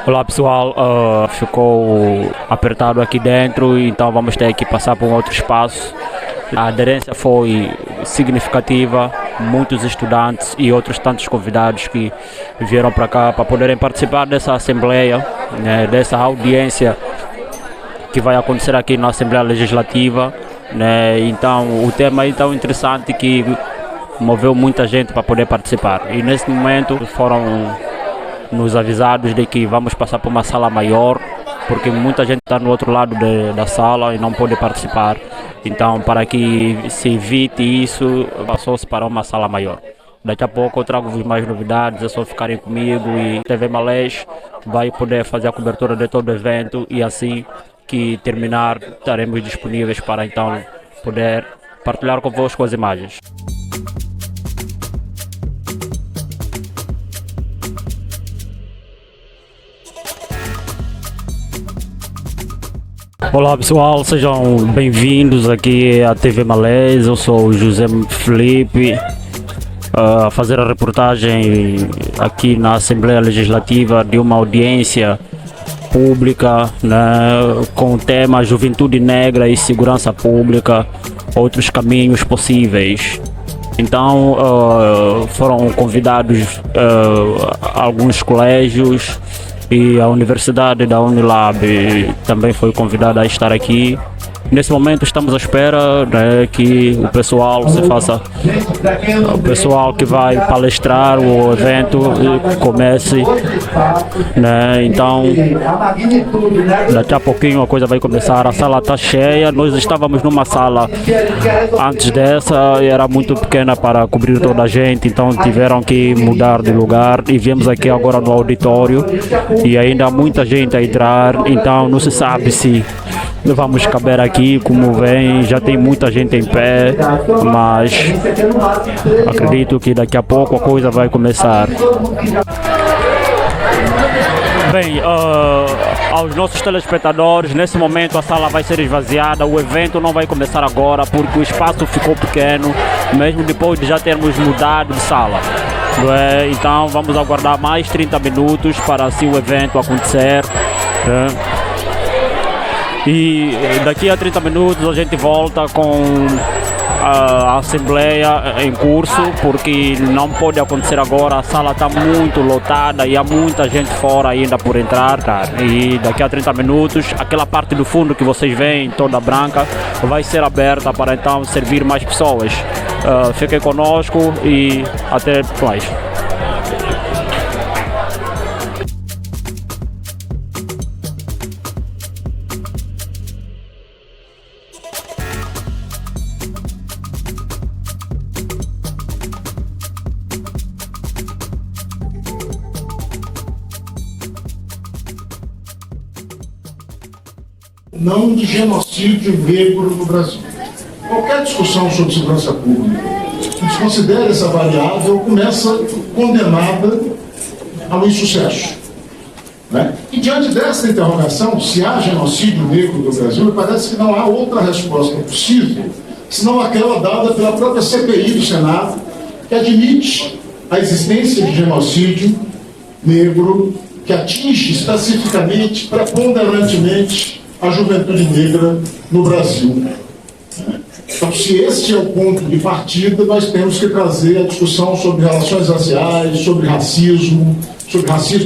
Olá pessoal, ficou apertado aqui dentro, então vamos ter que passar por um outro espaço. A aderência foi significativa, muitos estudantes e outros tantos convidados que vieram para cá para poderem participar dessa assembleia, né, dessa audiência que vai acontecer aqui na Assembleia Legislativa, né. Então o tema é tão interessante que moveu muita gente para poder participar e nesse momento foram nos avisados de que vamos passar por uma sala maior, porque muita gente está no outro lado da sala e não pode participar. Então, para que se evite isso, passou-se para uma sala maior. Daqui a pouco eu trago-vos mais novidades, é só ficarem comigo e TV Malês vai poder fazer a cobertura de todo o evento e assim que terminar estaremos disponíveis para então poder partilhar convosco as imagens. Olá pessoal, sejam bem-vindos aqui à TV Malês. Eu sou o José Felipe, a fazer a reportagem aqui na Assembleia Legislativa de uma audiência pública, né, com o tema Juventude Negra e Segurança Pública, outros caminhos possíveis. Então foram convidados alguns colégios e a Universidade da Unilab também foi convidada a estar aqui. Nesse momento estamos à espera, né, que o pessoal o pessoal que vai palestrar o evento comece, né, então daqui a pouquinho a coisa vai começar. A sala está cheia, nós estávamos numa sala antes dessa e era muito pequena para cobrir toda a gente, então tiveram que mudar de lugar e viemos aqui agora no auditório e ainda há muita gente a entrar, então não se sabe se vamos caber aqui. Como vem, já tem muita gente em pé, mas acredito que daqui a pouco a coisa vai começar. Bem, aos nossos telespectadores, nesse momento a sala vai ser esvaziada, o evento não vai começar agora porque o espaço ficou pequeno, mesmo depois de já termos mudado de sala. Então vamos aguardar mais 30 minutos para assim o evento acontecer. E daqui a 30 minutos a gente volta com a assembleia em curso, porque não pode acontecer agora, a sala está muito lotada e há muita gente fora ainda por entrar, e daqui a 30 minutos aquela parte do fundo que vocês veem toda branca vai ser aberta para então servir mais pessoas. Fiquem conosco e até mais. Não de genocídio negro no Brasil. Qualquer discussão sobre segurança pública que desconsidere essa variável começa condenada ao insucesso. Né? E diante dessa interrogação, se há genocídio negro no Brasil, me parece que não há outra resposta possível, senão aquela dada pela própria CPI do Senado, que admite a existência de genocídio negro que atinge especificamente, preponderantemente, a juventude negra no Brasil. Então, se este é o ponto de partida, nós temos que trazer a discussão sobre relações raciais, sobre racismo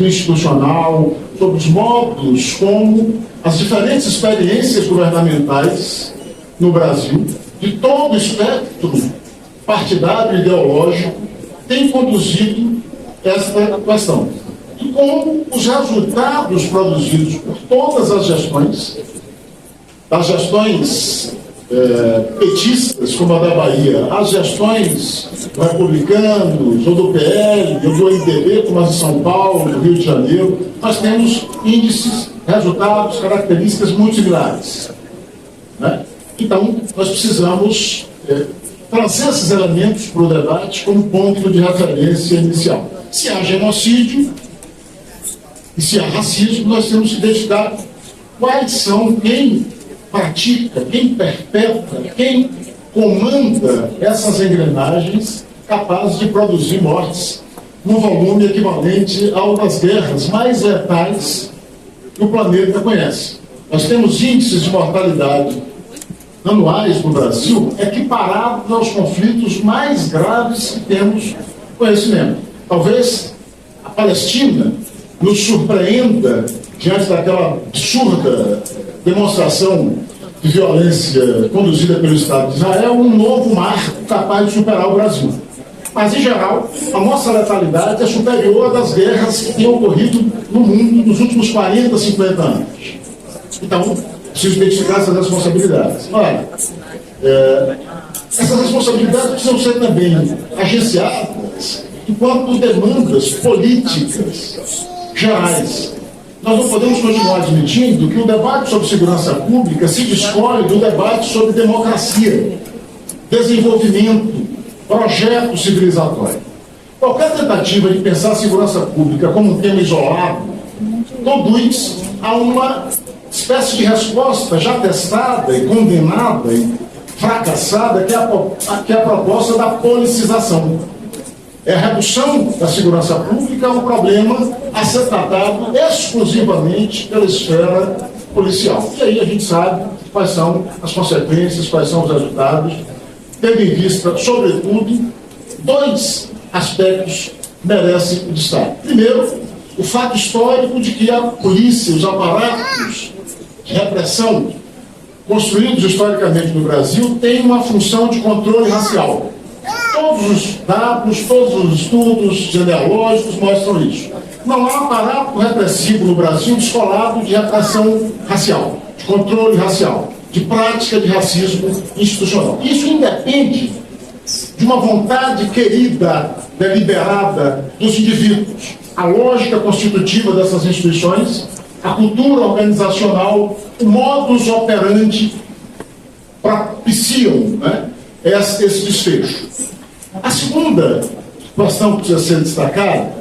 institucional, sobre os modos como as diferentes experiências governamentais no Brasil, de todo o espectro partidário e ideológico, têm conduzido esta questão. E como os resultados produzidos por todas as gestões, das gestões petistas, como a da Bahia, as gestões republicanos, ou do PL, ou do MDB, como as de São Paulo, do Rio de Janeiro, nós temos índices, resultados, características muito similares. Né? Então, nós precisamos trazer esses elementos para o debate como ponto de referência inicial. Se há genocídio, e se há racismo, nós temos que identificar quais são, quem pratica, quem perpetra, quem comanda essas engrenagens capazes de produzir mortes num volume equivalente ao das guerras mais letais que o planeta conhece. Nós temos índices de mortalidade anuais no Brasil equiparados aos conflitos mais graves que temos conhecimento. Talvez a Palestina nos surpreenda diante daquela absurda demonstração de violência conduzida pelo Estado de Israel, um novo marco capaz de superar o Brasil. Mas, em geral, a nossa letalidade é superior às das guerras que têm ocorrido no mundo nos últimos 40, 50 anos. Então, preciso identificar essas responsabilidades. Olha, essas responsabilidades precisam ser também agenciadas enquanto demandas políticas gerais. Nós não podemos continuar admitindo que o debate sobre segurança pública se descolhe do debate sobre democracia, desenvolvimento, projeto civilizatório. Qualquer tentativa de pensar a segurança pública como um tema isolado conduz a uma espécie de resposta já testada e condenada e fracassada, que é a proposta da politização. É a redução da segurança pública a um problema a ser tratado exclusivamente pela esfera policial. E aí a gente sabe quais são as consequências, quais são os resultados, tendo em vista, sobretudo, dois aspectos que merecem o destaque. Primeiro, o fato histórico de que a polícia, os aparatos de repressão construídos historicamente no Brasil têm uma função de controle racial. Todos os dados, todos os estudos genealógicos mostram isso. Não há aparato repressivo no Brasil descolado de repressão racial, de controle racial, de prática de racismo institucional. Isso independe de uma vontade querida, deliberada dos indivíduos. A lógica constitutiva dessas instituições, a cultura organizacional, o modus operandi propiciam, né, esse desfecho. A segunda questão que precisa ser destacada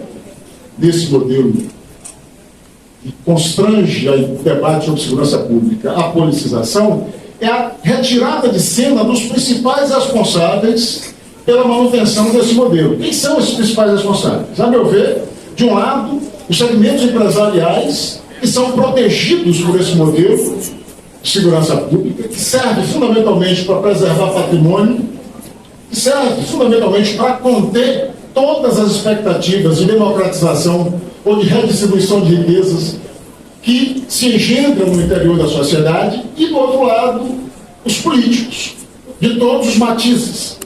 desse modelo que constrange o debate sobre segurança pública, a politização, é a retirada de cena dos principais responsáveis pela manutenção desse modelo. Quem são esses principais responsáveis? A meu ver, de um lado, os segmentos empresariais que são protegidos por esse modelo de segurança pública, que serve fundamentalmente para preservar patrimônio, que serve fundamentalmente para conter todas as expectativas de democratização ou de redistribuição de riquezas que se engendram no interior da sociedade, e, do outro lado, os políticos, de todos os matizes,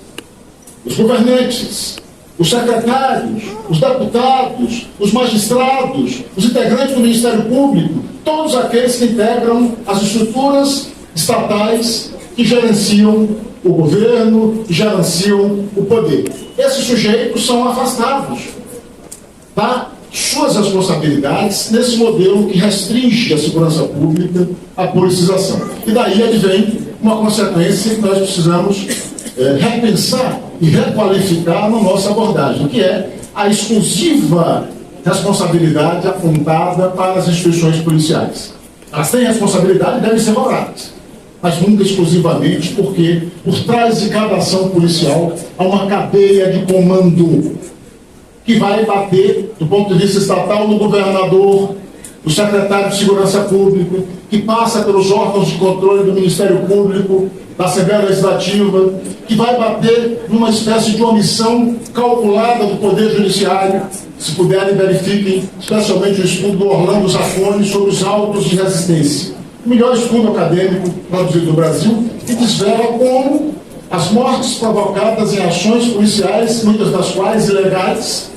os governantes, os secretários, os deputados, os magistrados, os integrantes do Ministério Público, todos aqueles que integram as estruturas estatais que gerenciam o governo, que gerenciam o poder. Esses sujeitos são afastados das suas responsabilidades nesse modelo que restringe a segurança pública à politização. E daí advém uma consequência que nós precisamos repensar e requalificar na nossa abordagem, que é a exclusiva responsabilidade apontada para as instituições policiais. Elas têm responsabilidade e devem ser cobradas, mas nunca exclusivamente, porque por trás de cada ação policial há uma cadeia de comando que vai bater, do ponto de vista estatal, no governador, no secretário de Segurança Pública, que passa pelos órgãos de controle do Ministério Público, da Assembleia Legislativa, que vai bater numa espécie de omissão calculada do Poder Judiciário. Se puderem, verifiquem, especialmente o estudo do Orlando Zacconi sobre os autos de resistência. O melhor estudo acadêmico produzido no Brasil, que desvela como as mortes provocadas em ações policiais, muitas das quais ilegais,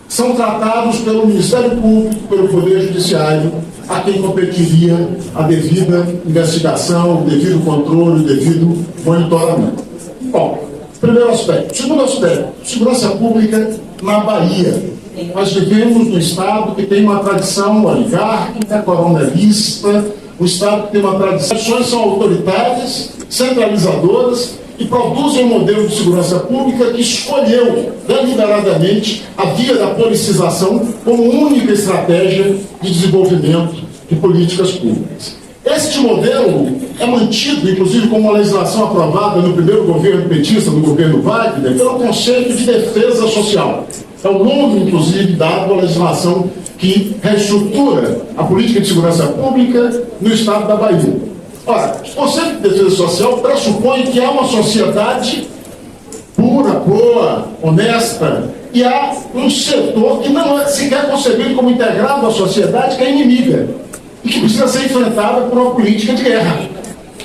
são tratados pelo Ministério Público, pelo Poder Judiciário, a quem competiria a devida investigação, o devido controle, o devido monitoramento. Bom, primeiro aspecto. Segundo aspecto, segurança pública na Bahia. Nós vivemos num Estado que tem uma tradição oligárquica, coronelista, um Estado que tem uma tradição, as ações são autoritárias, centralizadoras, e produzem um modelo de segurança pública que escolheu deliberadamente a via da politização como única estratégia de desenvolvimento de políticas públicas. Este modelo é mantido, inclusive, como uma legislação aprovada no primeiro governo petista, no governo Wagner, pelo conceito de defesa social. É o nome, inclusive, dado à legislação que reestrutura a política de segurança pública no estado da Bahia. Ora, o conceito de defesa social pressupõe que há uma sociedade pura, boa, honesta, e há um setor que não é sequer concebido como integrado à sociedade, que é inimiga, e que precisa ser enfrentada por uma política de guerra.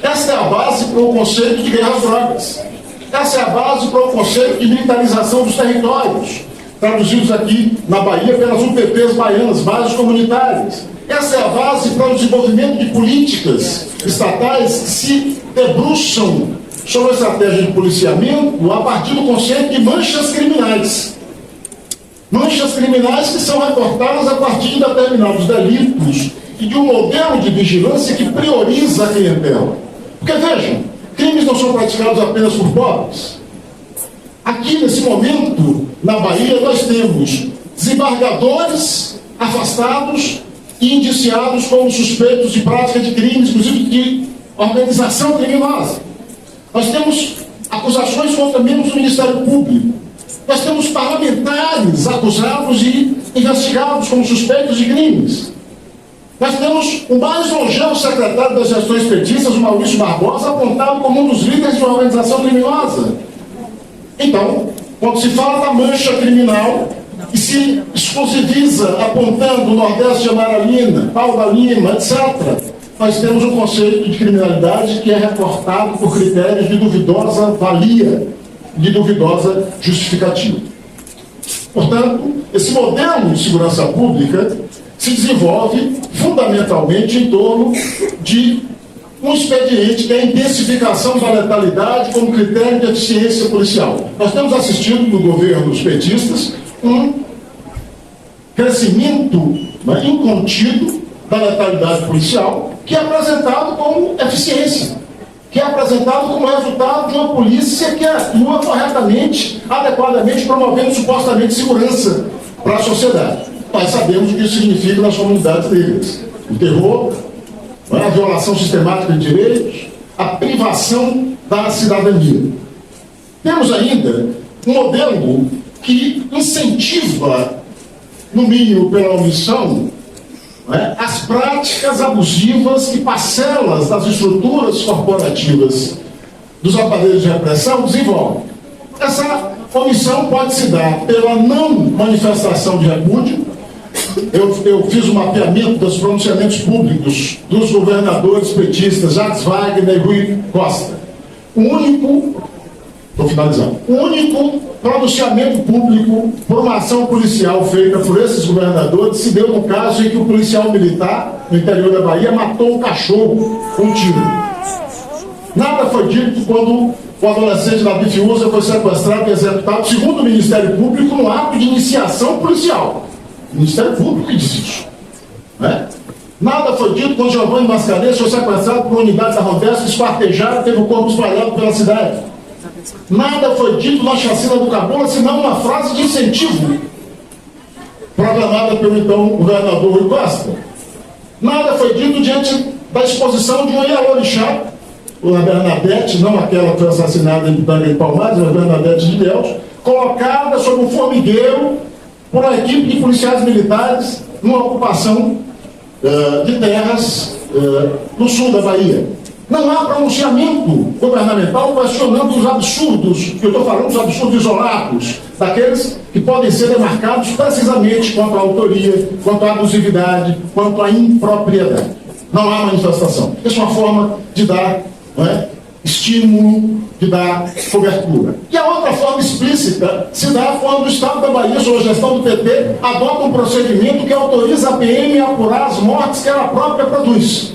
Essa é a base para o conceito de guerra às drogas. Essa é a base para o conceito de militarização dos territórios, traduzidos aqui na Bahia pelas UPPs baianas, bases comunitárias. Essa é a base para o desenvolvimento de políticas estatais que se debruçam sobre a estratégia de policiamento a partir do conceito de manchas criminais. Manchas criminais que são reportadas a partir de determinados delitos e de um modelo de vigilância que prioriza a clientela. Porque, vejam, crimes não são praticados apenas por pobres. Aqui, nesse momento, na Bahia, nós temos desembargadores afastados e indiciados como suspeitos de prática de crimes, inclusive de organização criminosa. Nós temos acusações contra membros do Ministério Público. Nós temos parlamentares acusados e investigados como suspeitos de crimes. Nós temos o mais longevo secretário das gestões petistas, o Maurício Barbosa, apontado como um dos líderes de uma organização criminosa. Então, quando se fala da mancha criminal e se exclusiviza apontando o Nordeste de Amaralina, Pau da Lima, etc., nós temos um conceito de criminalidade que é reportado por critérios de duvidosa valia, de duvidosa justificativa. Portanto, esse modelo de segurança pública se desenvolve fundamentalmente em torno de um expediente que é a intensificação da letalidade como critério de eficiência policial. Nós temos assistido no governo dos petistas um crescimento incontido da letalidade policial, que é apresentado como eficiência, que é apresentado como resultado de uma polícia que atua corretamente, adequadamente, promovendo supostamente segurança para a sociedade. Nós sabemos o que isso significa nas comunidades negras. O terror, a violação sistemática de direitos, a privação da cidadania. Temos ainda um modelo que incentiva, no mínimo pela omissão, as práticas abusivas que parcelas das estruturas corporativas dos aparelhos de repressão desenvolvem. Essa omissão pode se dar pela não manifestação de repúdio. Eu fiz um mapeamento dos pronunciamentos públicos dos governadores petistas Jacques Wagner e Rui Costa. Estou finalizando. O único pronunciamento público por uma ação policial feita por esses governadores se deu no caso em que o policial militar, no interior da Bahia, matou um cachorro com um tiro. Nada foi dito quando o adolescente Davi Fiuza foi sequestrado e executado, segundo o Ministério Público, no ato de iniciação policial. O Ministério Público que diz isso. Nada foi dito quando Giovanni Mascarenhas foi sequestrado por uma unidade da Rodeste, esquartejado e teve o corpo espalhado pela cidade. Nada foi dito na chacina do Cabula, senão uma frase de incentivo proclamada pelo então governador Rui Costa. Nada foi dito diante da exposição de uma Ialorixá, a Bernadette, não aquela que foi assassinada em Pitanga de Palmares, mas a Bernadette de Deus, colocada sob um formigueiro por uma equipe de policiais militares numa ocupação de terras no sul da Bahia. Não há pronunciamento governamental questionando os absurdos, que eu estou falando dos absurdos isolados, daqueles que podem ser demarcados precisamente quanto à autoria, quanto à abusividade, quanto à impropriedade. Não há manifestação. Essa é uma forma de dar estímulo, de dar cobertura. E a outra forma explícita se dá quando o Estado da Bahia, sob a gestão do PT, adota um procedimento que autoriza a PM a apurar as mortes que ela própria produz.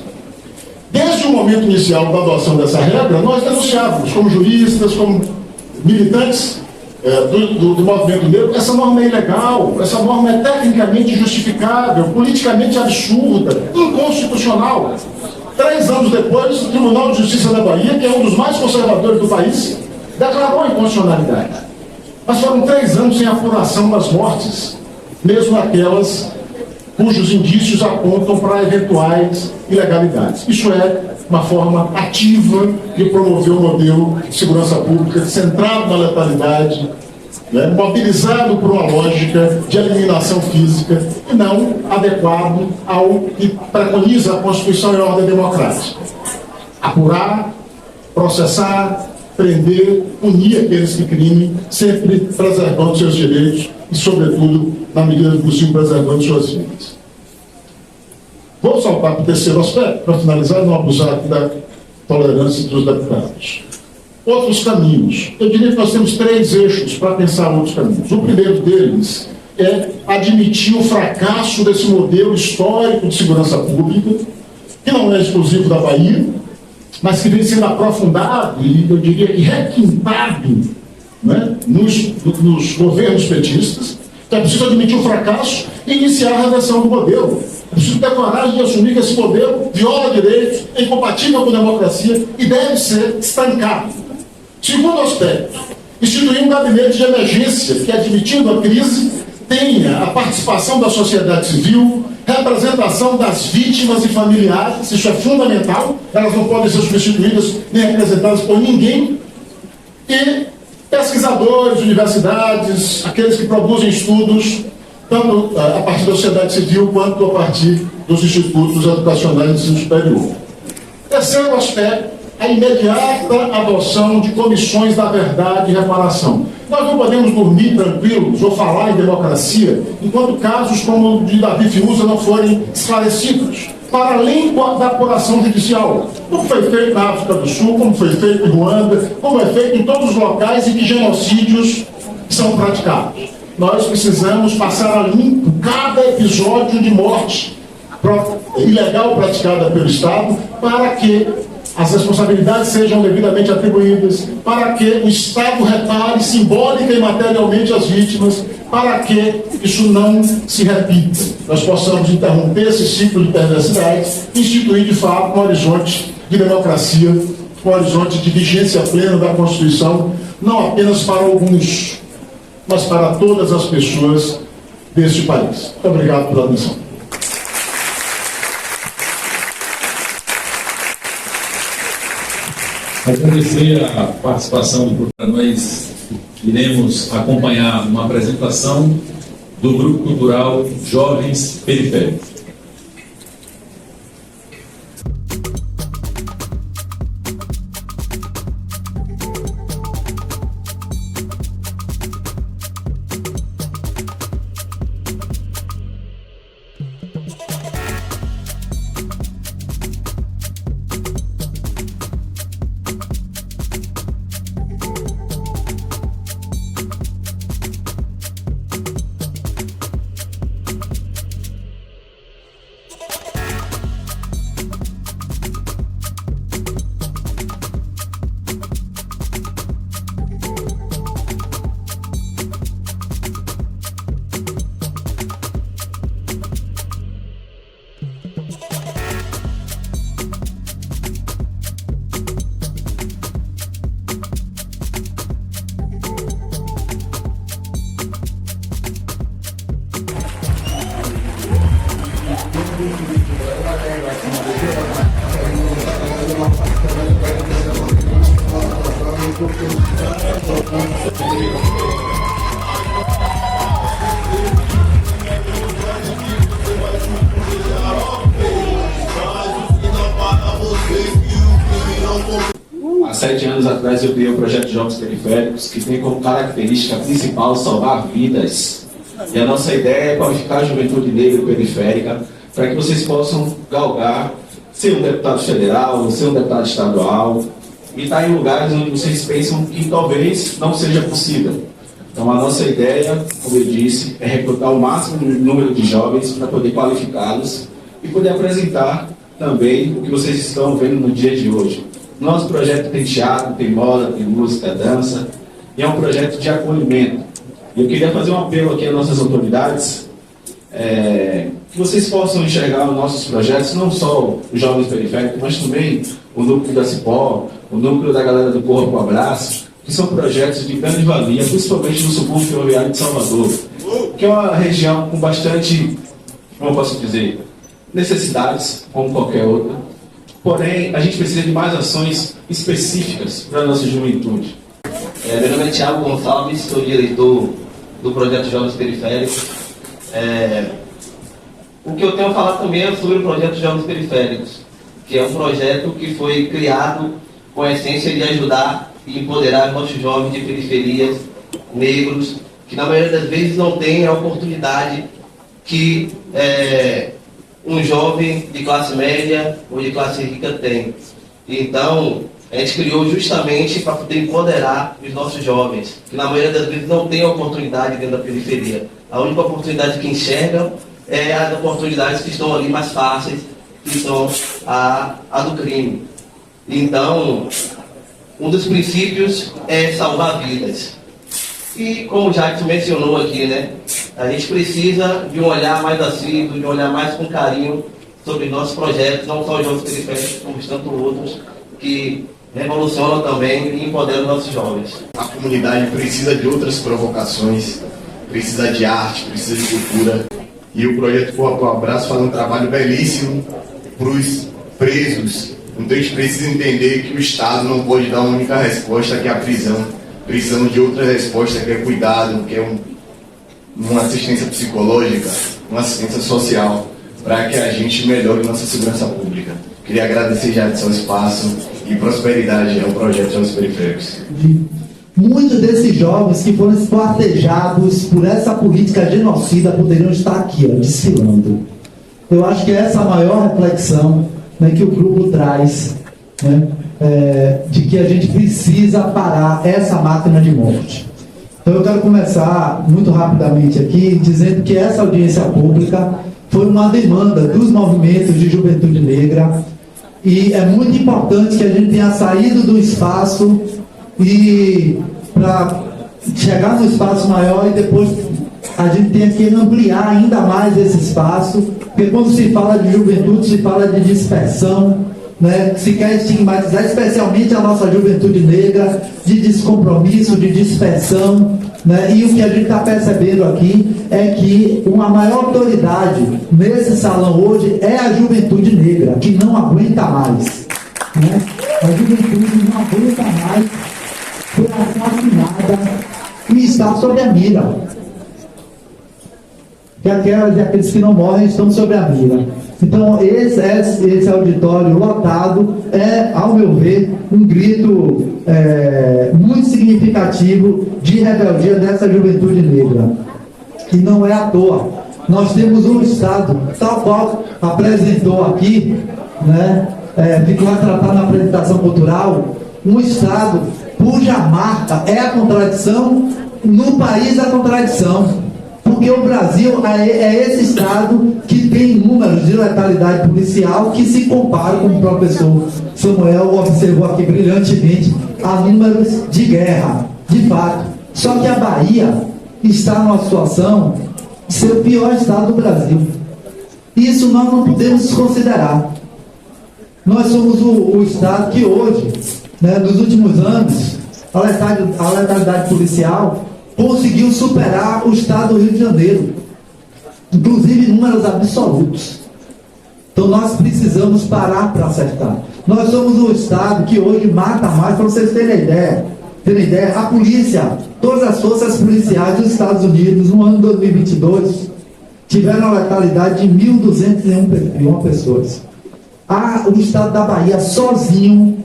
Desde o momento inicial da adoção dessa regra, nós denunciávamos, como juristas, como militantes do movimento negro, essa norma é ilegal, essa norma é tecnicamente injustificável, politicamente absurda, inconstitucional. 3 anos depois, o Tribunal de Justiça da Bahia, que é um dos mais conservadores do país, declarou a inconstitucionalidade. Mas foram 3 anos sem apuração das mortes, mesmo aquelas cujos indícios apontam para eventuais ilegalidades. Isso é uma forma ativa de promover um modelo de segurança pública centrado na letalidade, né, mobilizado por uma lógica de eliminação física e não adequado ao que preconiza a Constituição e a ordem democrática. Apurar, processar, prender, punir aqueles que crime, sempre preservando seus direitos e, sobretudo, na medida do possível, preservando suas vidas. Vou saltar para o terceiro aspecto, para finalizar e não abusar aqui da tolerância dos deputados. Outros caminhos. Eu diria que nós temos 3 eixos para pensar outros caminhos. O primeiro deles é admitir o fracasso desse modelo histórico de segurança pública, que não é exclusivo da Bahia, mas que vem sendo aprofundado e, eu diria que requintado, né, nos governos petistas. Então é preciso admitir o fracasso e iniciar a reversão do modelo. É preciso ter coragem de assumir que esse modelo viola direitos, é incompatível com a democracia e deve ser estancado. Segundo aspecto, instituir um gabinete de emergência que, admitindo a crise, tenha a participação da sociedade civil, representação das vítimas e familiares, isso é fundamental, elas não podem ser substituídas nem representadas por ninguém, e pesquisadores, universidades, aqueles que produzem estudos, tanto a partir da sociedade civil quanto a partir dos institutos educacionais de ensino superior. Terceiro aspecto, a imediata adoção de comissões da verdade e reparação. Nós não podemos dormir tranquilos ou falar em democracia enquanto casos como o de Davi Fiuza não forem esclarecidos, para além da apuração judicial, como foi feito na África do Sul, como foi feito em Ruanda, como é feito em todos os locais em que genocídios são praticados. Nós precisamos passar a limpo cada episódio de morte ilegal praticada pelo Estado, para que as responsabilidades sejam devidamente atribuídas, para que o Estado repare simbólica e materialmente as vítimas, para que isso não se repita. Nós possamos interromper esse ciclo de perversidade e instituir, de fato, um horizonte de democracia, um horizonte de vigência plena da Constituição, não apenas para alguns, mas para todas as pessoas deste país. Muito obrigado pela atenção. Agradecer a participação do grupo. Nós iremos acompanhar uma apresentação do Grupo Cultural Jovens Periféricos. Há 7 anos atrás eu criei o projeto Jovens Periféricos, que tem como característica principal salvar vidas. E a nossa ideia é qualificar a juventude negra e periférica para que vocês possam galgar ser um deputado federal, ser um deputado estadual e estar em lugares onde vocês pensam que talvez não seja possível. Então a nossa ideia, como eu disse, é recrutar o máximo número de jovens para poder qualificá-los e poder apresentar também o que vocês estão vendo no dia de hoje. Nosso projeto tem teatro, tem moda, tem música, dança, e é um projeto de acolhimento. Eu queria fazer um apelo aqui às nossas autoridades, que vocês possam enxergar os nossos projetos, não só os jovens periféricos, mas também o núcleo da Cipó, o núcleo da galera do Corpo Abraço, que são projetos de grande valia, principalmente no subúrbio ferroviário de Salvador, que é uma região com bastante, como eu posso dizer, necessidades, como qualquer outra. Porém, a gente precisa de mais ações específicas para a nossa juventude. Meu nome é Thiago Gonçalves, sou diretor do projeto Jovens Periféricos. O que eu tenho a falar também é sobre o projeto Jovens Periféricos, que é um projeto que foi criado com a essência de ajudar e empoderar nossos jovens de periferias, negros, que na maioria das vezes não têm a oportunidade que um jovem de classe média ou de classe rica tem. Então, a gente criou justamente para poder empoderar os nossos jovens, que na maioria das vezes não têm oportunidade dentro da periferia. A única oportunidade que enxergam é as oportunidades que estão ali mais fáceis, que são a do crime. Então, um dos princípios é salvar vidas. E como o Jackson mencionou aqui, né, a gente precisa de um olhar mais assíduo, de um olhar mais com carinho sobre nossos projetos, não só os jovens periféricos, como tantos outros, que revolucionam também e empoderam nossos jovens. A comunidade precisa de outras provocações, precisa de arte, precisa de cultura. E o Projeto Corpo ao Abraço faz um trabalho belíssimo para os presos. Então a gente precisa entender que o Estado não pode dar uma única resposta, que é a prisão. Precisamos de outra resposta, que é cuidado, que é uma assistência psicológica, uma assistência social, para que a gente melhore nossa segurança pública. Queria agradecer já o seu espaço e prosperidade ao Projeto Jovens Periféricos. Muitos desses jovens que foram esquartejados por essa política genocida poderiam estar aqui, desfilando. Eu acho que essa é a maior reflexão, né, que o grupo traz, né, de que a gente precisa parar essa máquina de morte. Então eu quero começar muito rapidamente aqui, dizendo que essa audiência pública foi uma demanda dos movimentos de juventude negra, e é muito importante que a gente tenha saído do espaço e para chegar no espaço maior, e depois a gente tem que ampliar ainda mais esse espaço, porque quando se fala de juventude, se fala de dispersão, né? Se quer estigmatizar especialmente a nossa juventude negra, de descompromisso, de dispersão, né? E o que a gente está percebendo aqui é que uma maior autoridade nesse salão hoje é a juventude negra, que não aguenta mais, né? A juventude não aguenta mais, foi assassinada e está sob a mira. Que aquelas e aqueles que não morrem estão sob a mira. Então esse auditório lotado é, ao meu ver, um grito muito significativo de rebeldia dessa juventude negra. E não é à toa. Nós temos um Estado, tal qual apresentou aqui, né, ficou a tratar na apresentação cultural, um Estado cuja marca é a contradição, no país a contradição. Porque o Brasil é esse Estado que tem números de letalidade policial que se comparam, como o professor Samuel observou aqui brilhantemente, a números de guerra, de fato. Só que a Bahia está numa situação de ser o pior Estado do Brasil. Isso nós não podemos desconsiderar. Nós somos o Estado que hoje, né, nos últimos anos, a letalidade policial conseguiu superar o Estado do Rio de Janeiro, inclusive em números absolutos. Então nós precisamos parar para acertar. Nós somos o Estado que hoje mata mais, para vocês terem ideia, a polícia, todas as forças policiais dos Estados Unidos, no ano de 2022, tiveram a letalidade de 1.201 pessoas. O Estado da Bahia, sozinho,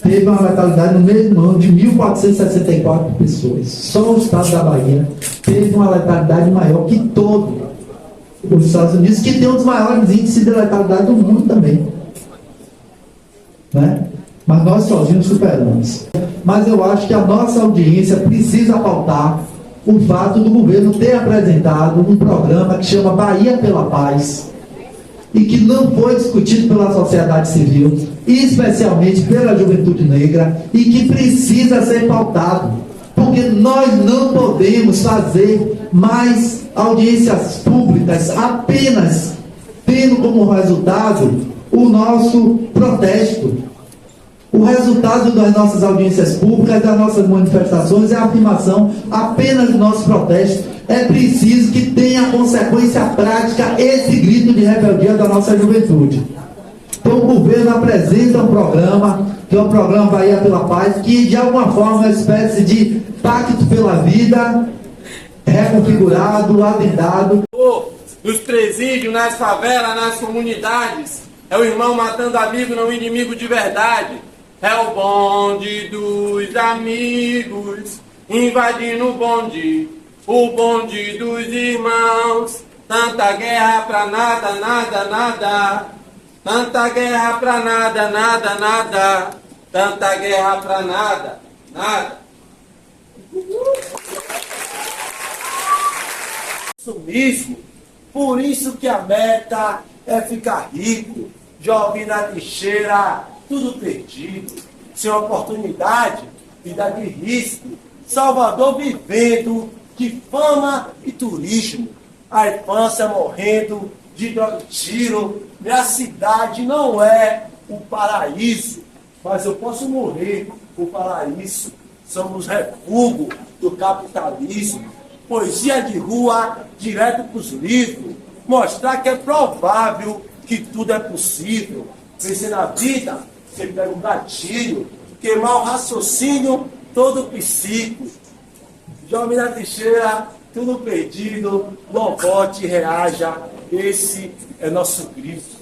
teve uma letalidade no mesmo ano de 1.464 pessoas. Só o Estado da Bahia teve uma letalidade maior que todo os Estados Unidos, que tem um dos maiores índices de letalidade do mundo também, né? Mas nós sozinhos superamos. Mas eu acho que a nossa audiência precisa pautar o fato do governo ter apresentado um programa que chama Bahia pela Paz, e que não foi discutido pela sociedade civil, e especialmente pela juventude negra, e que precisa ser pautado, porque nós não podemos fazer mais audiências públicas apenas tendo como resultado o nosso protesto. O resultado das nossas audiências públicas, das nossas manifestações, é a afirmação apenas do nosso protesto. É preciso que tenha consequência prática esse grito de rebeldia da nossa juventude. Então o governo apresenta um programa que é o programa Bahia pela Paz, que de alguma forma é uma espécie de pacto pela vida, reconfigurado, adendado. Nos presídios, nas favelas, nas comunidades, é o irmão matando amigo, não inimigo de verdade. É o bonde dos amigos, invadindo o bonde dos irmãos. Tanta guerra pra nada, nada, nada. Tanta guerra pra nada, nada, nada. Tanta guerra pra nada, nada. Isso mesmo. Por isso que a meta é ficar rico, jovem na trincheira, tudo perdido, sem oportunidade, vida de risco. Salvador vivendo de fama e turismo, a infância morrendo de droga e tiro. Minha cidade não é um paraíso, mas eu posso morrer por falar isso. Somos refúgio do capitalismo, poesia de rua direto para os livros, mostrar que é provável que tudo é possível. Vencer na vida, você pega um gatilho, queimar o raciocínio todo psico. Jovem na trincheira, tudo perdido, não vote, reaja, esse é nosso grito.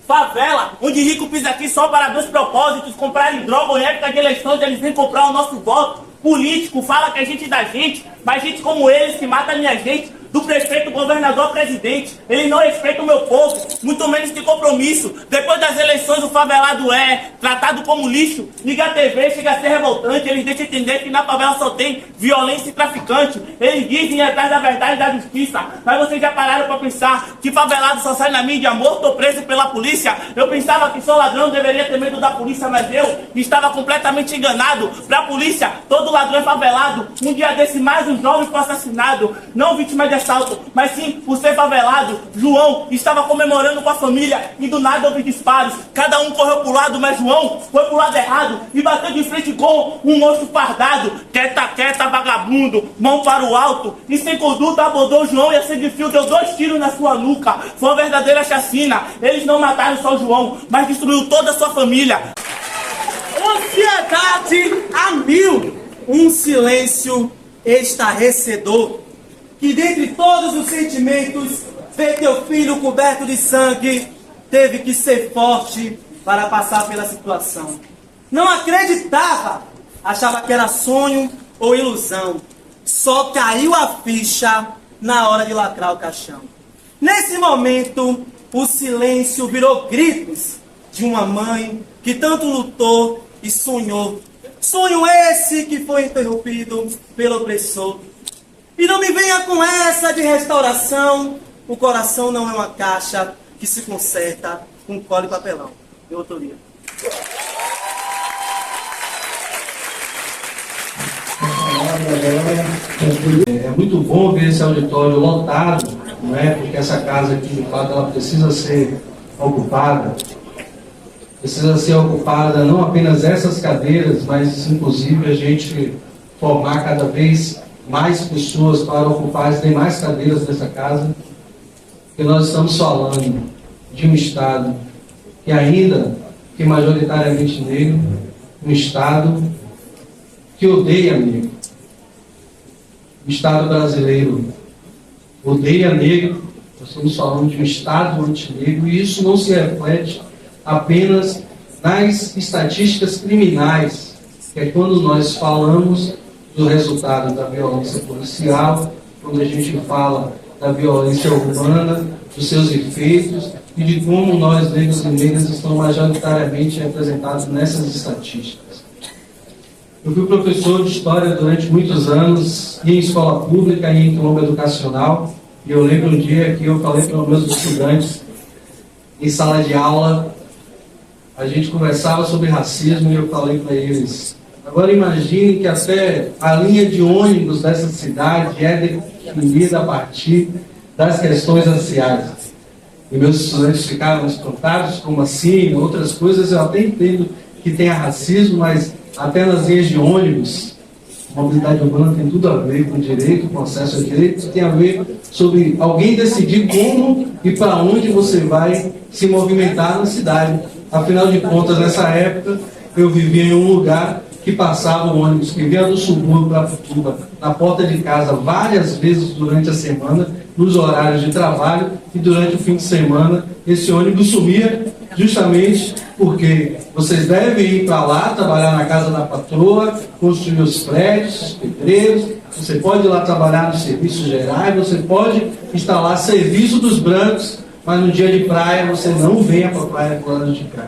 Favela, onde rico pisa aqui só para dois propósitos: comprarem droga em época de eleições, eles vêm comprar o nosso voto. Político fala que a gente é da gente, mas gente como eles que mata a minha gente. Do prefeito, governador, presidente, eles não respeitam o meu povo, muito menos de compromisso. Depois das eleições o favelado é tratado como lixo. Liga a TV, chega a ser revoltante. Eles deixam entender que na favela só tem violência e traficante. Eles dizem ir atrás da verdade e da justiça, mas vocês já pararam pra pensar que favelado só sai na mídia morto ou preso pela polícia? Eu pensava que só ladrão deveria ter medo da polícia, mas eu estava completamente enganado. Pra polícia, todo ladrão é favelado. Um dia desse mais um jovem foi assassinado, não vítima de assalto, mas sim por ser favelado. João estava comemorando com a família e do nada houve disparos. Cada um correu pro lado, mas João foi pro lado errado e bateu de frente com um monstro fardado. Quieta, quieta, vagabundo, mão para o alto, e sem conduta abordou João e a sangue frio deu 2 tiros na sua nuca. Foi uma verdadeira chacina. Eles não mataram só João, mas destruiu toda a sua família. Ansiedade a mil, um silêncio estarrecedor, que dentre todos os sentimentos, ver teu filho coberto de sangue, teve que ser forte para passar pela situação. Não acreditava, achava que era sonho ou ilusão, só caiu a ficha na hora de lacrar o caixão. Nesse momento, o silêncio virou gritos de uma mãe que tanto lutou e sonhou. Sonho esse que foi interrompido pelo opressor. E não me venha com essa de restauração. O coração não é uma caixa que se conserta com cola e papelão. De autoria. É muito bom ver esse auditório lotado, não é? Porque essa casa aqui, de fato, ela precisa ser ocupada. Precisa ser ocupada não apenas essas cadeiras, mas inclusive a gente formar cada vez mais pessoas para ocupar as demais cadeiras dessa casa, porque nós estamos falando de um Estado que ainda é majoritariamente negro, um Estado que odeia negro. O Estado brasileiro odeia negro, nós estamos falando de um Estado antinegro, e isso não se reflete apenas nas estatísticas criminais, que é quando nós falamos do resultado da violência policial, quando a gente fala da violência urbana, dos seus efeitos e de como nós, negros e negras, estamos majoritariamente representados nessas estatísticas. Eu fui professor de História durante muitos anos, em escola pública e em quilombo educacional, e eu lembro um dia que eu falei para os meus estudantes, em sala de aula, a gente conversava sobre racismo e eu falei para eles: agora imagine que até a linha de ônibus dessa cidade é definida a partir das questões raciais. E meus estudantes ficaram espantados, como assim, outras coisas. Eu até entendo que tenha racismo, mas até nas linhas de ônibus, mobilidade urbana tem tudo a ver com direito, com acesso a direito, tem a ver sobre alguém decidir como e para onde você vai se movimentar na cidade. Afinal de contas, nessa época, eu vivia em um lugar que passava um ônibus que vinha do subúrbio para Putuba, na porta de casa, várias vezes durante a semana, nos horários de trabalho, e durante o fim de semana, esse ônibus sumia justamente porque vocês devem ir para lá, trabalhar na casa da patroa, construir os prédios, os pedreiros, você pode ir lá trabalhar nos serviços gerais, você pode instalar serviço dos brancos, mas no dia de praia você não venha para a praia com lado de cá.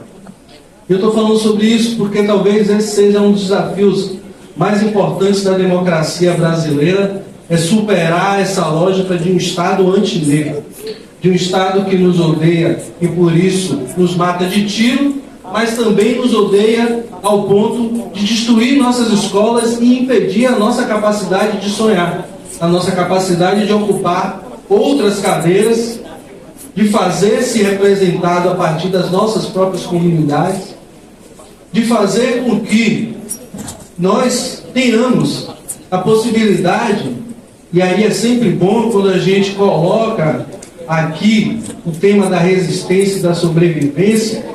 Eu estou falando sobre isso porque talvez esse seja um dos desafios mais importantes da democracia brasileira, é superar essa lógica de um Estado antinegro, de um Estado que nos odeia e por isso nos mata de tiro, mas também nos odeia ao ponto de destruir nossas escolas e impedir a nossa capacidade de sonhar, a nossa capacidade de ocupar outras cadeiras, de fazer-se representado a partir das nossas próprias comunidades, de fazer com que nós tenhamos a possibilidade, e aí é sempre bom quando a gente coloca aqui o tema da resistência e da sobrevivência,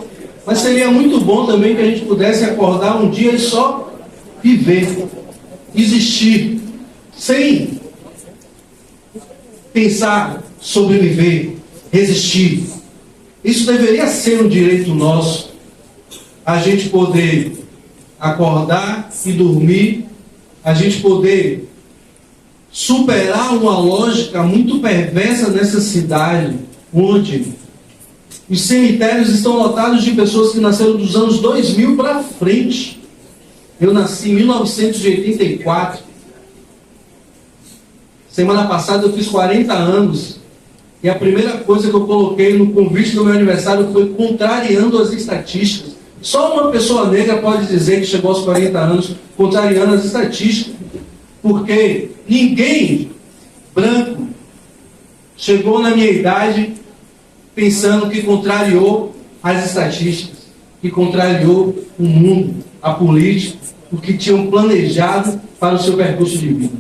mas seria muito bom também que a gente pudesse acordar um dia e só viver, existir, sem pensar, sobreviver, resistir. Isso deveria ser um direito nosso, a gente poder acordar e dormir, a gente poder superar uma lógica muito perversa nessa cidade, onde os cemitérios estão lotados de pessoas que nasceram dos anos 2000 para frente. Eu nasci em 1984. Semana passada eu fiz 40 anos. E a primeira coisa que eu coloquei no convite do meu aniversário foi contrariando as estatísticas. Só uma pessoa negra pode dizer que chegou aos 40 anos contrariando as estatísticas. Porque ninguém branco chegou na minha idade pensando que contrariou as estatísticas, que contrariou o mundo, a política, o que tinham planejado para o seu percurso de vida.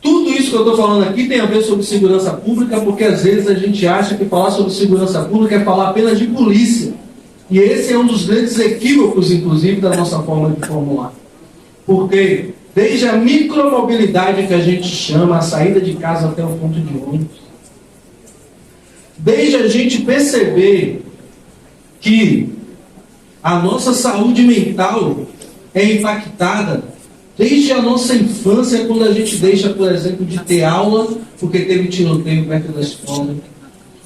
Tudo isso que eu estou falando aqui tem a ver sobre segurança pública, porque às vezes a gente acha que falar sobre segurança pública é falar apenas de polícia. E esse é um dos grandes equívocos, inclusive, da nossa forma de formular. Porque desde a micromobilidade que a gente chama, a saída de casa até o ponto de ônibus, desde a gente perceber que a nossa saúde mental é impactada, desde a nossa infância, quando a gente deixa, por exemplo, de ter aula, porque teve tiroteio perto da escola,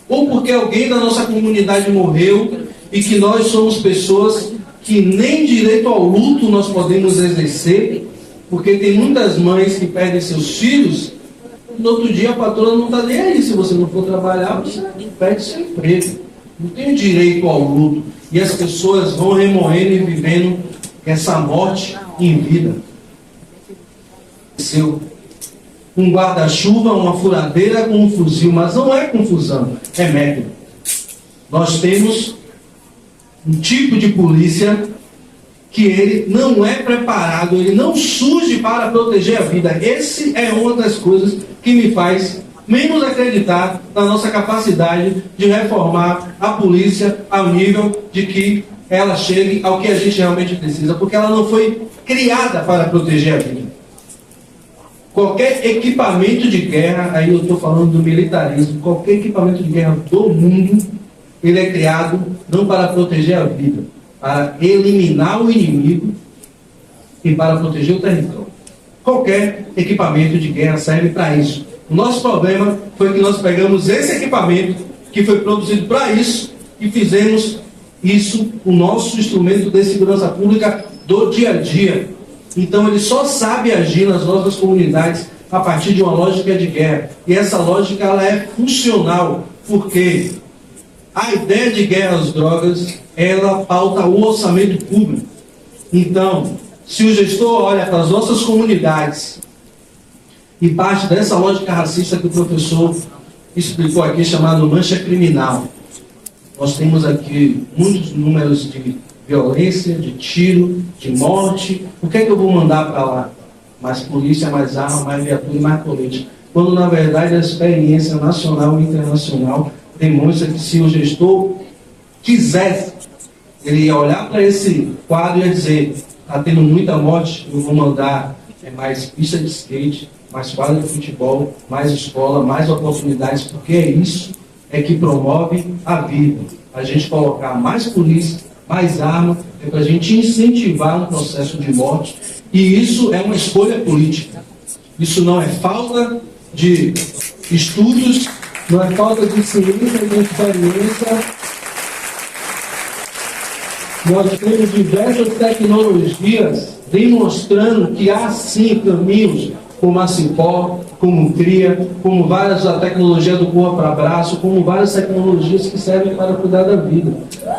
ou porque alguém da nossa comunidade morreu, e que nós somos pessoas que nem direito ao luto nós podemos exercer, porque tem muitas mães que perdem seus filhos, e no outro dia a patroa não está nem aí. Se você não for trabalhar, você perde seu emprego. Não tem direito ao luto. E as pessoas vão remoendo e vivendo essa morte em vida. Um guarda-chuva, uma furadeira com um fuzil, mas não é confusão, é método. Nós temos um tipo de polícia que ele não é preparado, ele não surge para proteger a vida. Esse é uma das coisas que me faz menos acreditar na nossa capacidade de reformar a polícia ao nível de que ela chegue ao que a gente realmente precisa, porque ela não foi criada para proteger a vida. Qualquer equipamento de guerra, aí eu estou falando do militarismo, qualquer equipamento de guerra do mundo, ele é criado não para proteger a vida, para eliminar o inimigo e para proteger o território. Qualquer equipamento de guerra serve para isso. O nosso problema foi que nós pegamos esse equipamento que foi produzido para isso e fizemos isso o nosso instrumento de segurança pública do dia a dia. Então ele só sabe agir nas nossas comunidades a partir de uma lógica de guerra. E essa lógica ela é funcional, porque a ideia de guerra às drogas, ela pauta o orçamento público. Então, se o gestor olha para as nossas comunidades e parte dessa lógica racista que o professor explicou aqui, chamado mancha criminal, nós temos aqui muitos números de violência, de tiro, de morte. O que é que eu vou mandar para lá? Mais polícia, mais arma, mais viatura e mais colete. Quando, na verdade, a experiência nacional e internacional demonstra que se o gestor quisesse, ele ia olhar para esse quadro e ia dizer: está tendo muita morte, eu vou mandar mais pista de skate, mais quadra de futebol, mais escola, mais oportunidades, porque é isso que promove a vida. A gente colocar mais polícia, mais arma, para a gente incentivar um processo de morte, e isso é uma escolha política. Isso não é falta de estudos, não é falta de ciência e de experiência. Nós temos diversas tecnologias demonstrando que há sim caminhos, como a Cipó, como CRIA, como várias a tecnologia do corpo para braço, como várias tecnologias que servem para cuidar da vida.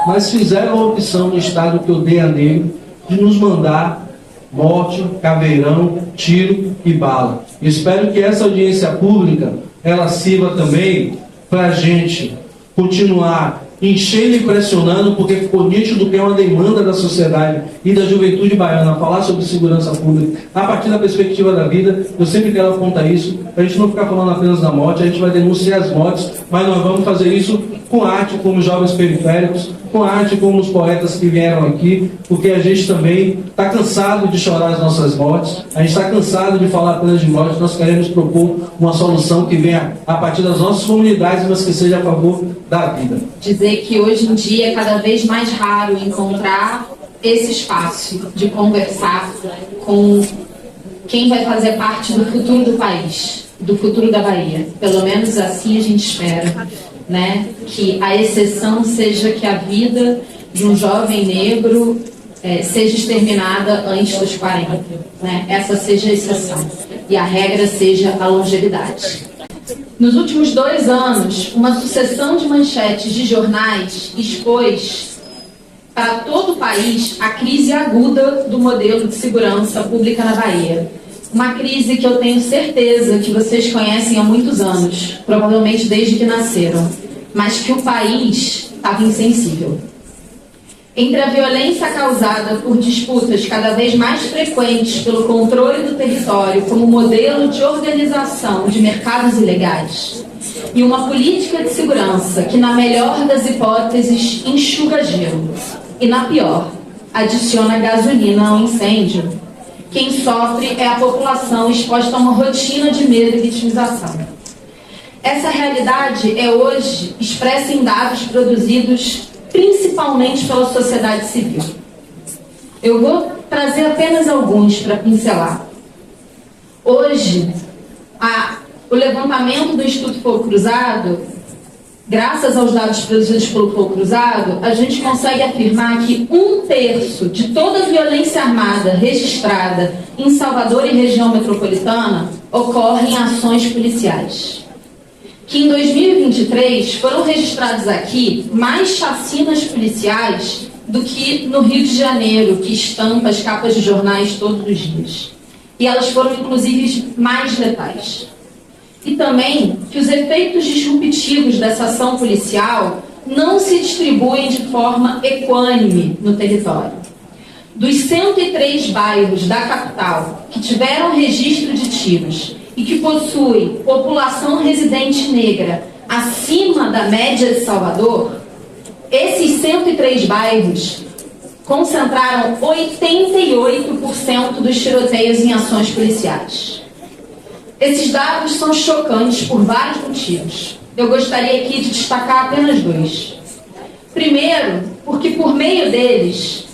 Mas fizeram a opção no Estado que odeia negro de nos mandar morte, caveirão, tiro e bala. Espero que essa audiência pública ela sirva também para a gente continuar enchendo e pressionando, porque ficou nítido que é uma demanda da sociedade e da juventude baiana falar sobre segurança pública a partir da perspectiva da vida. Eu sempre quero apontar isso, para a gente não ficar falando apenas da morte. A gente vai denunciar as mortes, mas nós vamos fazer isso com arte, como jovens periféricos, com arte como os poetas que vieram aqui, porque a gente também está cansado de chorar as nossas mortes, a gente está cansado de falar apenas de morte. Nós queremos propor uma solução que venha a partir das nossas comunidades, mas que seja a favor da vida. Dizer que hoje em dia é cada vez mais raro encontrar esse espaço de conversar com quem vai fazer parte do futuro do país, do futuro da Bahia. Pelo menos assim a gente espera, né? Que a exceção seja que a vida de um jovem negro seja exterminada antes dos 40, né? Essa seja a exceção e a regra seja a longevidade. Nos últimos 2 anos, uma sucessão de manchetes de jornais expôs para todo o país a crise aguda do modelo de segurança pública na Bahia. Uma crise que eu tenho certeza que vocês conhecem há muitos anos, provavelmente desde que nasceram, mas que o país estava insensível. Entre a violência causada por disputas cada vez mais frequentes pelo controle do território como modelo de organização de mercados ilegais e uma política de segurança que, na melhor das hipóteses, enxuga gelo e, na pior, adiciona gasolina ao incêndio, quem sofre é a população exposta a uma rotina de medo e vitimização. Essa realidade é hoje expressa em dados produzidos principalmente pela sociedade civil. Eu vou trazer apenas alguns para pincelar. Hoje, o levantamento do Instituto Fogo Cruzado, graças aos dados produzidos pelo Fogo Cruzado, a gente consegue afirmar que 1/3 de toda a violência armada registrada em Salvador e região metropolitana ocorre em ações policiais. Que em 2023 foram registrados aqui mais chacinas policiais do que no Rio de Janeiro, que estampa as capas de jornais todos os dias. E elas foram, inclusive, mais letais. E também que os efeitos disruptivos dessa ação policial não se distribuem de forma equânime no território. Dos 103 bairros da capital que tiveram registro de tiros e que possuem população residente negra acima da média de Salvador, esses 103 bairros concentraram 88% dos tiroteios em ações policiais. Esses dados são chocantes por vários motivos. Eu gostaria aqui de destacar apenas 2. Primeiro, porque por meio deles,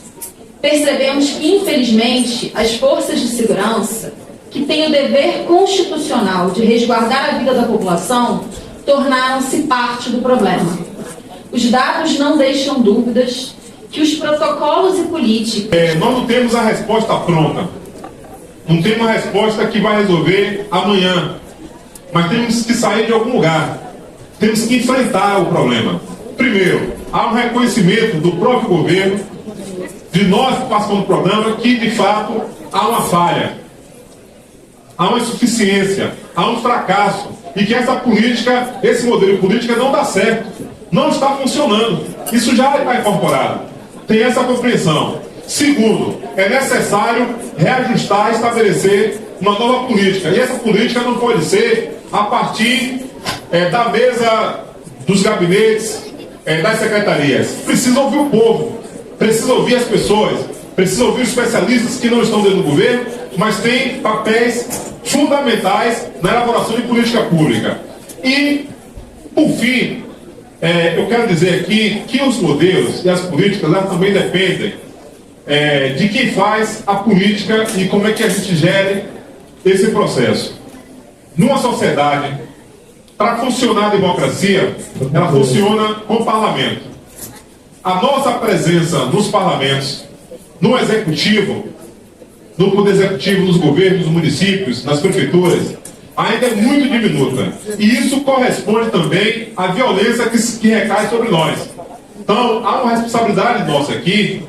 percebemos que, infelizmente, as forças de segurança, que têm o dever constitucional de resguardar a vida da população, tornaram-se parte do problema. Os dados não deixam dúvidas que os protocolos e políticas... Nós não temos a resposta pronta. Não temos uma resposta que vai resolver amanhã. Mas temos que sair de algum lugar. Temos que enfrentar o problema. Primeiro, há um reconhecimento do próprio governo, de nós que participamos do programa, que de fato há uma falha, há uma insuficiência, há um fracasso, e que essa política, esse modelo de política não dá certo, não está funcionando. Isso já está incorporado. Tem essa compreensão. Segundo, é necessário reajustar e estabelecer uma nova política. E essa política não pode ser a partir da mesa dos gabinetes, das secretarias. Precisa ouvir o povo, precisa ouvir as pessoas, precisa ouvir os especialistas que não estão dentro do governo, mas têm papéis fundamentais na elaboração de política pública. E, por fim, eu quero dizer aqui que os modelos e as políticas elas também dependem de quem faz a política e como é que a gente gere esse processo. Numa sociedade, para funcionar a democracia, ela funciona com o parlamento. A nossa presença nos parlamentos, no executivo, no poder executivo, nos governos, nos municípios, nas prefeituras, ainda é muito diminuta. E isso corresponde também à violência que recai sobre nós. Então, há uma responsabilidade nossa aqui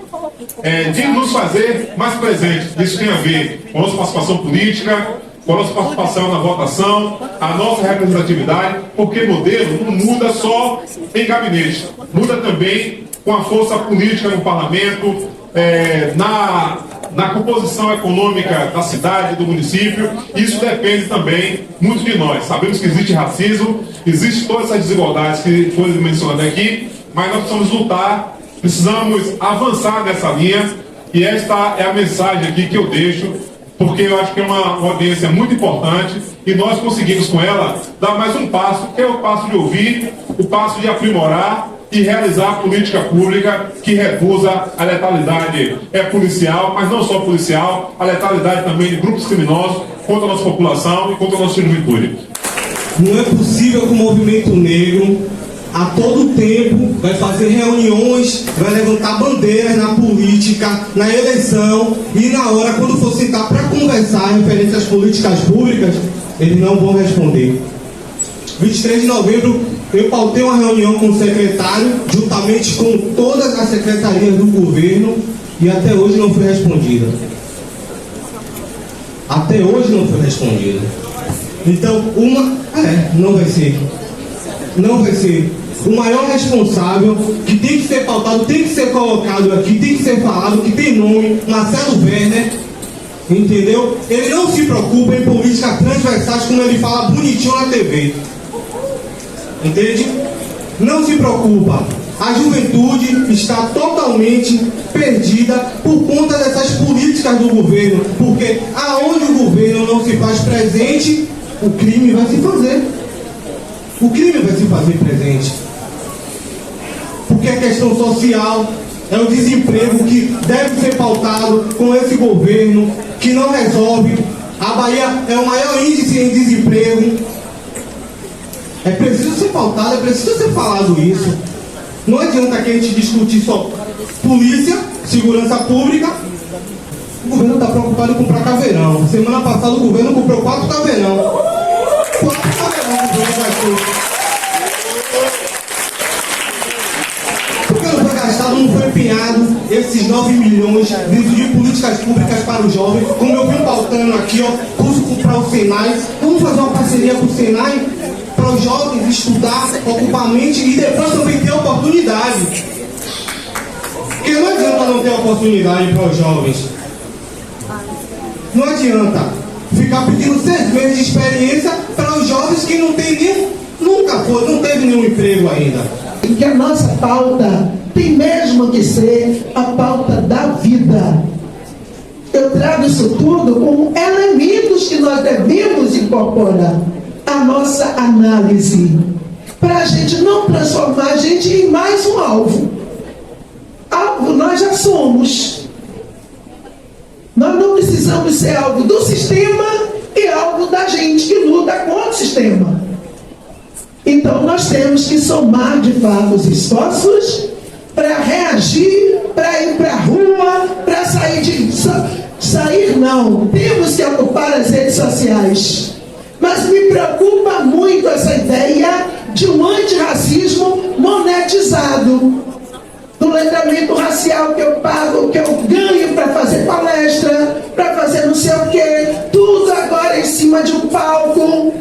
de nos fazer mais presentes. Isso tem a ver com a nossa participação política, com a nossa participação na votação, a nossa representatividade, porque modelo não muda só em gabinete, muda também com a força política no parlamento, na composição econômica da cidade, do município. Isso depende também muito de nós. Sabemos que existe racismo, existe todas essas desigualdades que foram mencionadas aqui, mas nós precisamos lutar, precisamos avançar nessa linha, e esta é a mensagem aqui que eu deixo, porque eu acho que é uma audiência muito importante e nós conseguimos com ela dar mais um passo, que é o passo de ouvir, o passo de aprimorar e realizar política pública que reduza a letalidade policial, mas não só policial, a letalidade também de grupos criminosos contra a nossa população e contra a nossa juventude. Não é possível que o movimento negro a todo tempo vai fazer reuniões, vai levantar bandeiras na política, na eleição, e na hora, quando for sentar para conversar referente às políticas públicas, eles não vão responder. 23 de novembro, eu pautei uma reunião com o secretário, juntamente com todas as secretarias do governo, e até hoje não foi respondida. Até hoje não foi respondida. Então, não vai ser. Não vai ser. O maior responsável, que tem que ser pautado, tem que ser colocado aqui, tem que ser falado, que tem nome, Marcelo Werner, entendeu? Ele não se preocupa em políticas transversais, como ele fala bonitinho na TV. Entende? Não se preocupa. A juventude está totalmente perdida por conta dessas políticas do governo, porque aonde o governo não se faz presente, o crime vai se fazer. O crime vai se fazer presente. Porque a questão social é o desemprego que deve ser pautado com esse governo, que não resolve. A Bahia é o maior índice em desemprego. É preciso ser pautado, é preciso ser falado isso. Não adianta que a gente discutir só polícia, segurança pública. O governo está preocupado em comprar caveirão. Semana passada o governo comprou 4 caveirão. 4 caveirão o governo gastou. Porque não foi gastado, não foi empenhado esses 9 milhões dentro de políticas públicas para os jovens. Como eu vim pautando aqui, curso para o Senai. Vamos fazer uma parceria com o Senai para os jovens estudar, ocupar a mente e depois também ter oportunidade. Porque não adianta não ter oportunidade para os jovens. Não adianta ficar pedindo 6 meses de experiência para os jovens que não tem nem, não teve nenhum emprego ainda. E que a nossa pauta tem mesmo que ser a pauta da vida. Eu trago isso tudo como elementos que nós devemos incorporar à nossa análise, para a gente não transformar a gente em mais um alvo. Alvo nós já somos. Nós não precisamos ser alvo do sistema e alvo da gente que luta contra o sistema. Então nós temos que somar de fato os esforços para reagir, para ir para a rua, para sair não. Temos que ocupar as redes sociais. Mas me preocupa muito essa ideia de um antirracismo monetizado. Do letramento racial que eu pago, que eu ganho para fazer palestra, para fazer não sei o quê, tudo agora em cima de um palco.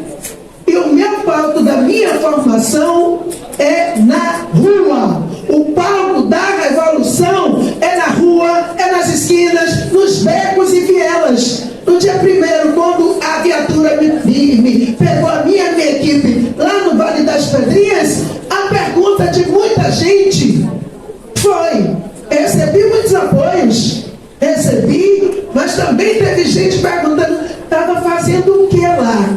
E o meu palco da minha formação é na rua. O palco da revolução é na rua, é nas esquinas, nos becos e vielas. No dia 1º, quando a viatura me pegou a minha equipe lá no Vale das Pedrinhas, a pergunta de muita gente Mas também teve gente perguntando, estava fazendo o que lá?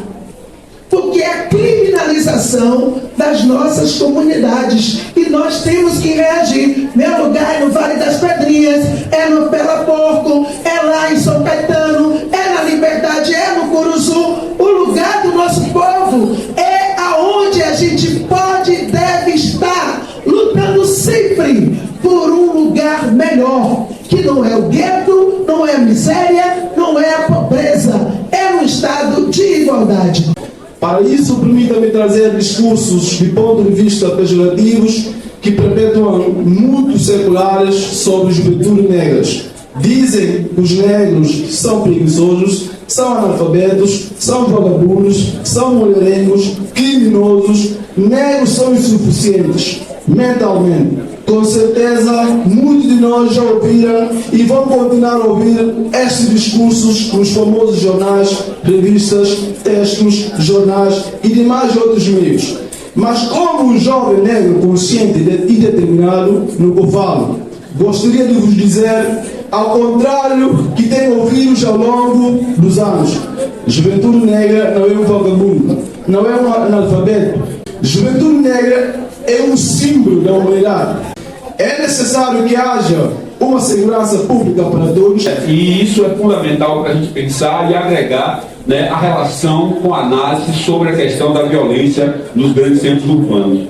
Porque é a criminalização das nossas comunidades e nós temos que reagir. Meu lugar é no Vale das Pedrinhas, é no Pela Porco, é lá em São Caetano, é na Liberdade, é no Curuzu. O lugar do nosso povo é aonde a gente pode e deve estar, lutando sempre por um lugar melhor, que não é o gueto, não é a miséria, não é a pobreza, é um estado de igualdade. Para isso, permita-me trazer discursos de ponto de vista pejorativos que perpetuam muitos seculares sobre juventude negras. Dizem que os negros são preguiçosos, são analfabetos, são vagabundos, são mulherengos, criminosos, negros são insuficientes mentalmente. Com certeza, muitos de nós já ouviram e vão continuar a ouvir estes discursos nos famosos jornais, revistas, textos, jornais e demais outros meios. Mas como um jovem negro consciente e determinado, no que eu falo, gostaria de vos dizer, ao contrário que tenho ouvido ao longo dos anos, juventude negra não é um vagabundo, não é um analfabeto. Juventude negra é um símbolo da humanidade. É necessário que haja uma segurança pública para todos. E isso é fundamental para a gente pensar e agregar, né, a relação com a análise sobre a questão da violência nos grandes centros urbanos.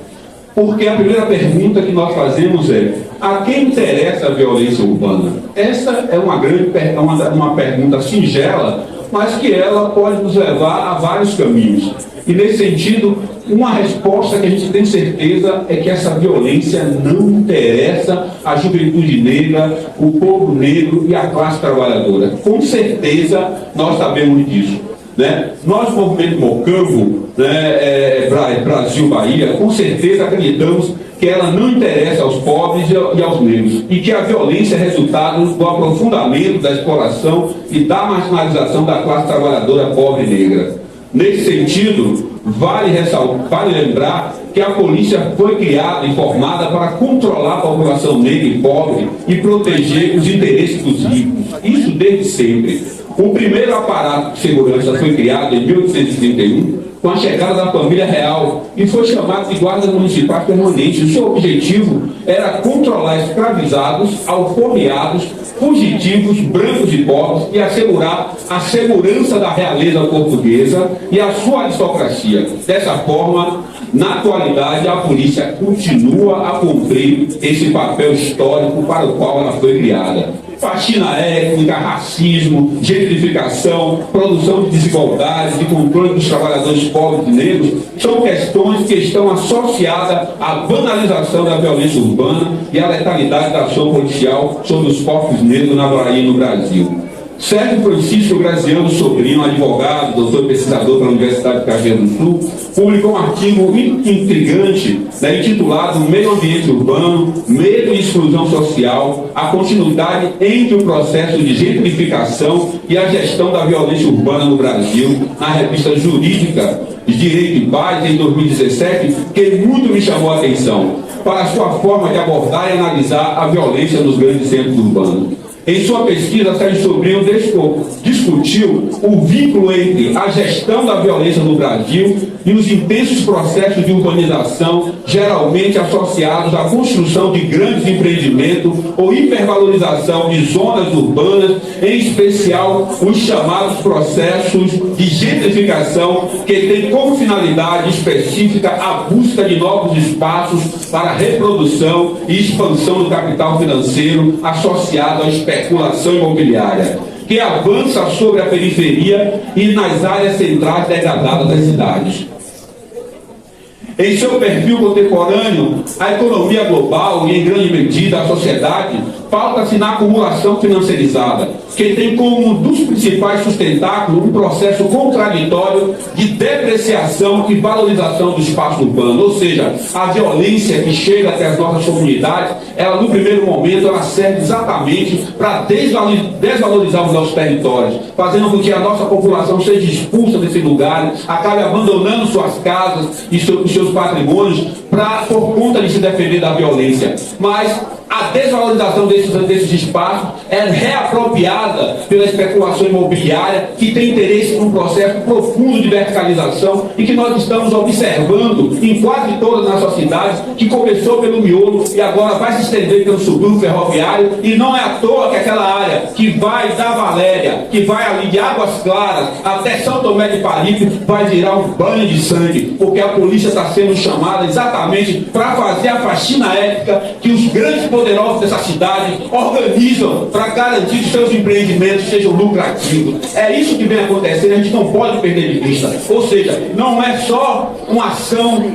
Porque a primeira pergunta que nós fazemos é: a quem interessa a violência urbana? Essa é uma pergunta singela, mas que ela pode nos levar a vários caminhos. E nesse sentido, uma resposta que a gente tem certeza é que essa violência não interessa a juventude negra, o povo negro e a classe trabalhadora. Com certeza nós sabemos disso, né? Nós, movimento Mocambo, né, Brasil-Bahia, com certeza acreditamos que ela não interessa aos pobres e aos negros, e que a violência é resultado do aprofundamento da exploração e da marginalização da classe trabalhadora pobre e negra. Nesse sentido, vale lembrar que a polícia foi criada e formada para controlar a população negra e pobre e proteger os interesses dos ricos. Isso desde sempre. O primeiro aparato de segurança foi criado em 1831, com a chegada da família real, e foi chamado de guardas municipais permanentes. O seu objetivo era controlar escravizados, alforriados, fugitivos, brancos e pobres, e assegurar a segurança da realeza portuguesa e a sua aristocracia. Dessa forma, na atualidade, a polícia continua a cumprir esse papel histórico para o qual ela foi criada. Faxina étnica, racismo, gentrificação, produção de desigualdades e controle dos trabalhadores pobres e negros são questões que estão associadas à banalização da violência urbana e à letalidade da ação policial sobre os corpos negros na Bahia e no Brasil. Sérgio Francisco Graziano Sobrinho, advogado, doutor pesquisador pela Universidade de Caxias do Sul, publicou um artigo intrigante, né, intitulado Meio Ambiente Urbano, Medo e Exclusão Social, a continuidade entre o processo de gentrificação e a gestão da violência urbana no Brasil, na revista jurídica Direito e Paz, em 2017, que muito me chamou a atenção, para a sua forma de abordar e analisar a violência nos grandes centros urbanos. Em sua pesquisa, Sérgio Sobrinho discutiu o vínculo entre a gestão da violência no Brasil e os intensos processos de urbanização, geralmente associados à construção de grandes empreendimentos ou hipervalorização de zonas urbanas, em especial os chamados processos de gentrificação, que tem como finalidade específica a busca de novos espaços para reprodução e expansão do capital financeiro associado à especulação imobiliária, que avança sobre a periferia e nas áreas centrais degradadas das cidades. Em seu perfil contemporâneo, a economia global e, em grande medida, a sociedade, pauta-se na acumulação financiarizada, que tem como um dos principais sustentáculos um processo contraditório de depreciação e valorização do espaço urbano. Ou seja, a violência que chega até as nossas comunidades, ela, no primeiro momento, ela serve exatamente para desvalorizar os nossos territórios, fazendo com que a nossa população seja expulsa desse lugar, acabe abandonando suas casas e seus patrimônios por conta de se defender da violência. Mas a desvalorização desses espaços é reapropriada pela especulação imobiliária, que tem interesse num processo profundo de verticalização e que nós estamos observando em quase todas as nossas cidades, que começou pelo miolo e agora vai se estender pelo subúrbio ferroviário. E não é à toa que aquela área que vai da Valéria, que vai ali de Águas Claras até São Tomé de Paripe, vai virar um banho de sangue, porque a polícia está sendo chamada exatamente para fazer a faxina ética que os grandes poderosos dessa cidade organizam para garantir que seus empreendimentos sejam lucrativos. É isso que vem acontecendo, a gente não pode perder de vista. Ou seja, não é só uma ação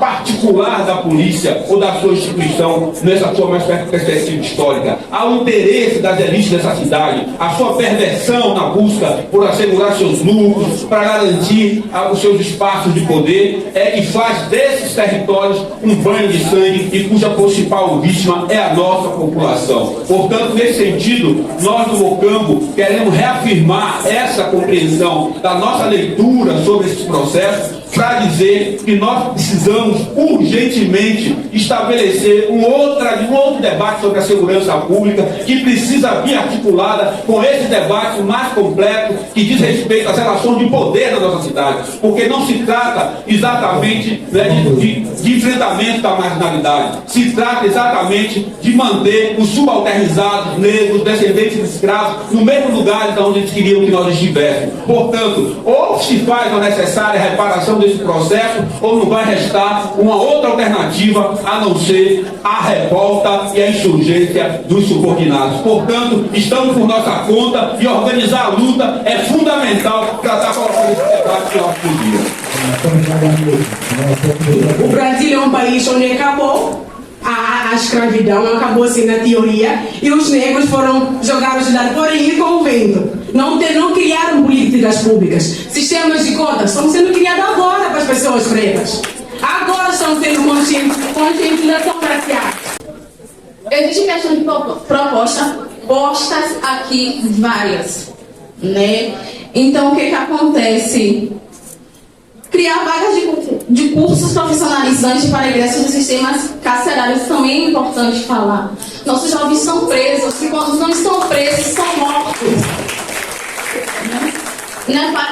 particular da polícia ou da sua instituição nessa sua mais perspectiva histórica. Há o interesse das elites dessa cidade, a sua perversão na busca por assegurar seus lucros, para garantir os seus espaços de poder, é que faz desses territórios um banho de sangue e cuja principal vítima é a nossa população. Portanto, nesse sentido, nós do Mocambo queremos reafirmar essa compreensão da nossa leitura sobre esses processos, para dizer que nós precisamos urgentemente estabelecer um outro debate sobre a segurança pública, que precisa vir articulada com esse debate mais completo que diz respeito às relações de poder na nossa cidade, porque não se trata exatamente de enfrentamento da marginalidade, se trata exatamente de manter os subalternizados, negros, descendentes de escravos no mesmo lugar de onde eles queriam que nós estivéssemos. Portanto, ou se faz a necessária reparação desse processo, ou não vai restar uma outra alternativa a não ser a revolta e a insurgência dos subordinados. Portanto, estamos por nossa conta e organizar a luta é fundamental para estar colocando esse debate que nós podíamos. O Brasil é um país onde acabou a escravidão, acabou assim na teoria, e os negros foram jogados de lado, porém com o vento. Não criaram políticas públicas. Sistemas de cotas estão sendo criados agora para as pessoas pretas. Agora estão sendo conscientização racial. Existem questões de propostas aqui várias, né? Então, o que acontece? Criar vagas de cursos profissionalizantes para ingresso nos sistemas carcerários também é importante falar. Nossos jovens são presos e quando não estão presos, são mortos.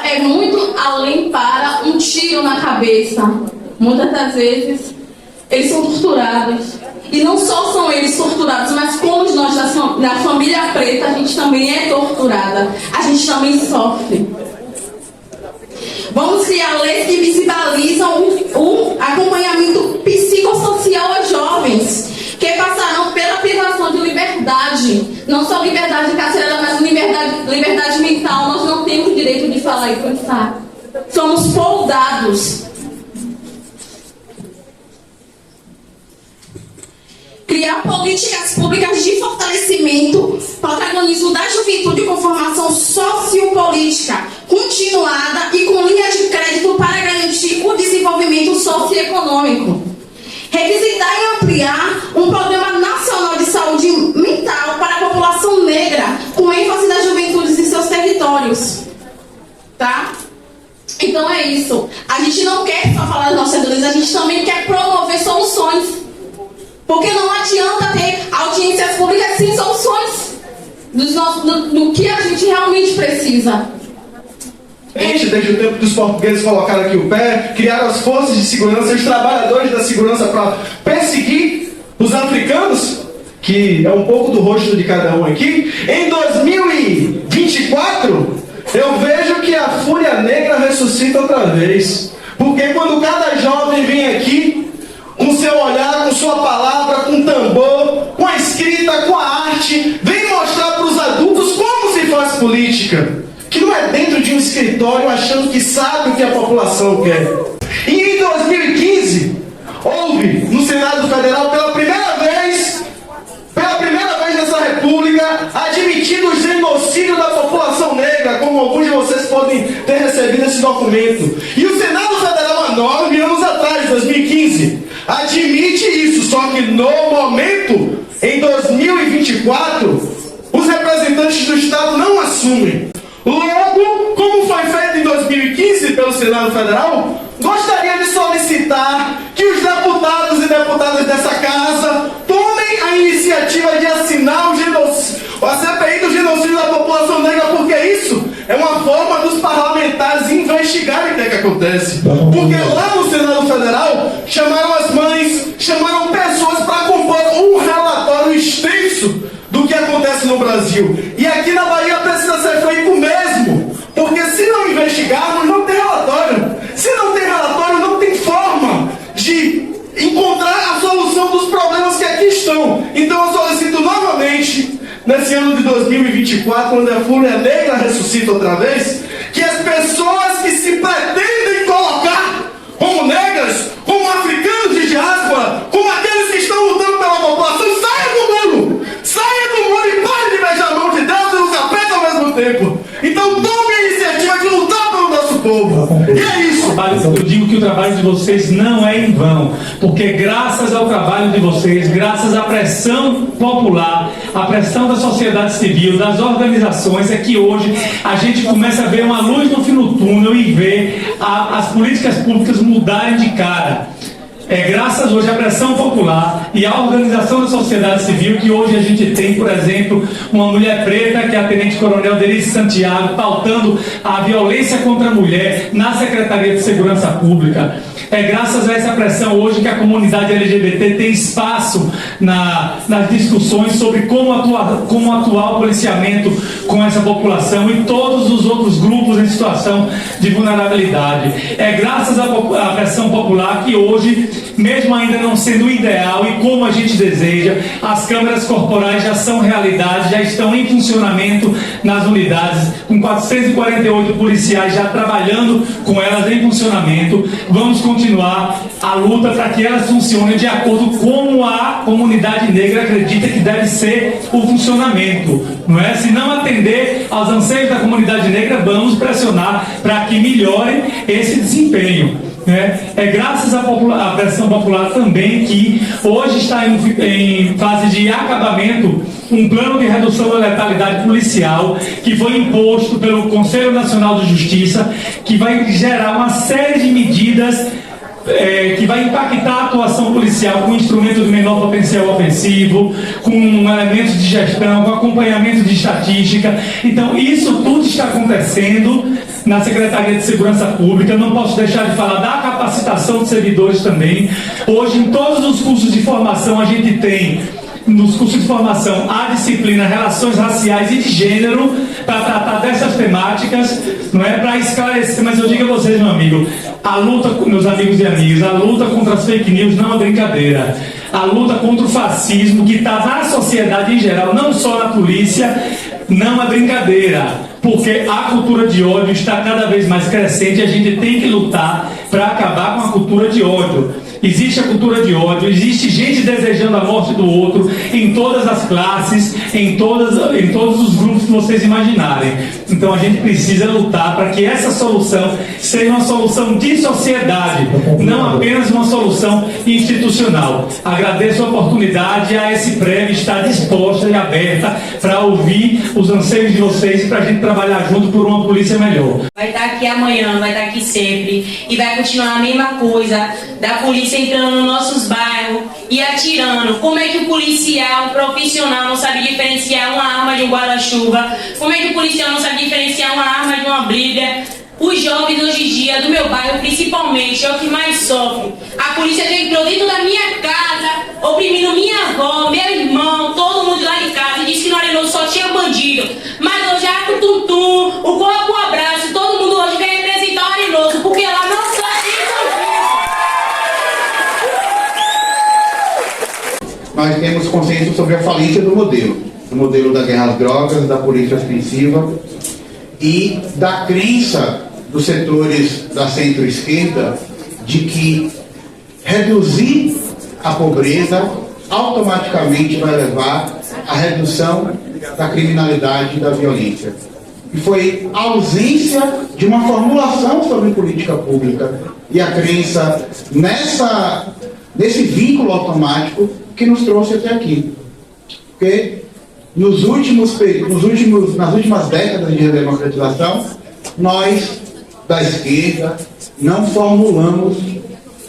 É muito além para um tiro na cabeça. Muitas das vezes, eles são torturados. E não só são eles torturados, mas como nós da família preta, a gente também é torturada. A gente também sofre. Vamos criar leis que visibilizam o acompanhamento psicossocial a jovens que passarão pela privação de liberdade. Não só liberdade carcerária, mas liberdade mental. Nós não temos direito de falar e pensar. Somos foldados. Criar políticas públicas de fortalecimento, protagonismo da juventude com formação sociopolítica continuada e com linha de crédito para garantir o desenvolvimento socioeconômico. Revisitar e ampliar um programa nacional de saúde mental para a população negra, com ênfase das juventudes em seus territórios. Tá? Então é isso. A gente não quer só falar das nossas dores, a gente também quer promover soluções. Porque não adianta ter audiências públicas sem soluções do que a gente realmente precisa. Desde o tempo dos portugueses colocaram aqui o pé, criaram as forças de segurança e os trabalhadores da segurança para perseguir os africanos, que é um pouco do rosto de cada um aqui. Em 2024, eu vejo que a fúria negra ressuscita outra vez. Porque quando cada jovem vem aqui, com seu olhar, com sua palavra, com tambor, com a escrita, com a arte, vem mostrar para os adultos como se faz política. Que não é dentro de um escritório achando que sabe o que a população quer. E em 2015, houve no Senado Federal pela primeira vez nessa república, admitindo o genocídio da população negra, como alguns de vocês podem ter recebido esse documento. E o Senado Federal, há 9 anos atrás, 2015, admite isso, só que no momento, em 2024, os representantes do Estado não assumem. Logo, como foi feito em 2015 pelo Senado Federal, gostaria de solicitar que os deputados e deputadas dessa casa tomem a iniciativa de assinar a CPI do genocídio da população negra, porque isso é uma forma dos parlamentares investigarem o que é que acontece. Porque lá no Senado Federal chamaram as mães, chamaram pessoas para compor um relatório extenso do que acontece no Brasil. E aqui na Bahia precisa ser feito o mesmo, porque se não investigarmos, não tem relatório. Se não tem relatório, não tem forma de encontrar a solução dos problemas que aqui estão. Então eu solicito novamente, nesse ano de 2024, quando a Fúria Negra ressuscita outra vez, que as pessoas que se pretendem colocar como negras, como africanos de diáspora, como aqueles que estão lutando pela população, saiam do muro! Saiam do muro e parem de beijar a mão de Deus e os capeta ao mesmo tempo! Então tome a iniciativa de lutar pelo nosso povo! E é isso! Eu digo que o trabalho de vocês não é em vão, porque graças ao trabalho de vocês, graças à pressão popular, à pressão da sociedade civil, das organizações, é que hoje a gente começa a ver uma luz no fim do túnel e ver as políticas públicas mudarem de cara. É graças hoje à pressão popular e à organização da sociedade civil que hoje a gente tem, por exemplo, uma mulher preta, que é a Tenente Coronel Denise Santiago, pautando a violência contra a mulher na Secretaria de Segurança Pública. É graças a essa pressão hoje que a comunidade LGBT tem espaço nas discussões sobre como atuar o policiamento com essa população e todos os outros grupos em situação de vulnerabilidade. É graças à pressão popular que hoje, mesmo ainda não sendo ideal e como a gente deseja, as câmeras corporais já são realidade, já estão em funcionamento nas unidades, com 448 policiais já trabalhando com elas em funcionamento. Vamos continuar a luta para que elas funcionem de acordo com como a comunidade negra acredita que deve ser o funcionamento, não é? Se não atender aos anseios da comunidade negra, vamos pressionar para que melhore esse desempenho. É graças à pressão popular também que hoje está em fase de acabamento um plano de redução da letalidade policial que foi imposto pelo Conselho Nacional de Justiça, que vai gerar uma série de medidas que vai impactar a atuação policial com instrumentos de menor potencial ofensivo, com elementos de gestão, com acompanhamento de estatística. Então isso tudo está acontecendo na Secretaria de Segurança Pública. Não posso deixar de falar da capacitação de servidores também. Hoje, em todos os cursos de formação, a gente tem, nos cursos de formação, a disciplina Relações Raciais e de Gênero, para tratar dessas temáticas, não é para esclarecer. Mas eu digo a vocês, meu amigo, a luta, meus amigos e amigas, a luta contra as fake news não é brincadeira. A luta contra o fascismo, que está na sociedade em geral, não só na polícia, não é brincadeira, porque a cultura de ódio está cada vez mais crescente e a gente tem que lutar para acabar com a cultura de ódio. Existe a cultura de ódio, existe gente desejando a morte do outro em todas as classes, em todos os grupos que vocês imaginarem. Então a gente precisa lutar para que essa solução seja uma solução de sociedade, não apenas uma solução institucional. Agradeço a oportunidade e a esse prévio estar disposta e aberta para ouvir os anseios de vocês e para a gente trabalhar junto por uma polícia melhor. Vai estar aqui amanhã, vai estar aqui sempre e vai continuar a mesma coisa da polícia entrando nos nossos bairros e atirando. Como é que o policial, profissional, não sabe diferenciar uma arma de um guarda-chuva? Como é que o policial não sabe diferenciar uma arma de uma briga? Os jovens hoje em dia, do meu bairro principalmente, é o que mais sofre. A polícia já entrou dentro da minha casa, oprimindo minha avó, meu irmão, todo mundo lá de casa, e disse que no Arenoso só tinha bandido. Mas hoje é o tum-tum, o corpo, o abraço, todo mundo hoje vem representar o Arenoso, porque lá não sai Nós temos consenso sobre a falência do modelo da guerra às drogas, da polícia ostensiva e da crença dos setores da centro-esquerda de que reduzir a pobreza automaticamente vai levar à redução da criminalidade e da violência. E foi a ausência de uma formulação sobre política pública e a crença nesse vínculo automático que nos trouxe até aqui. Porque nas últimas décadas de redemocratização, nós da esquerda, não formulamos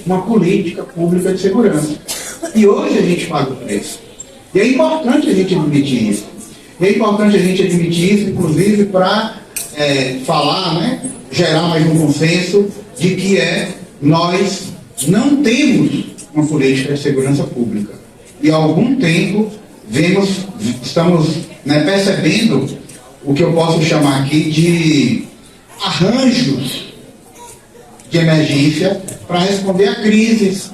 uma política pública de segurança. E hoje a gente paga o preço. E é importante a gente admitir isso. E é importante a gente admitir isso, inclusive, para falar, né, gerar mais um consenso de que nós não temos uma política de segurança pública. E há algum tempo estamos percebendo o que eu posso chamar aqui de arranjos de emergência para responder a crises.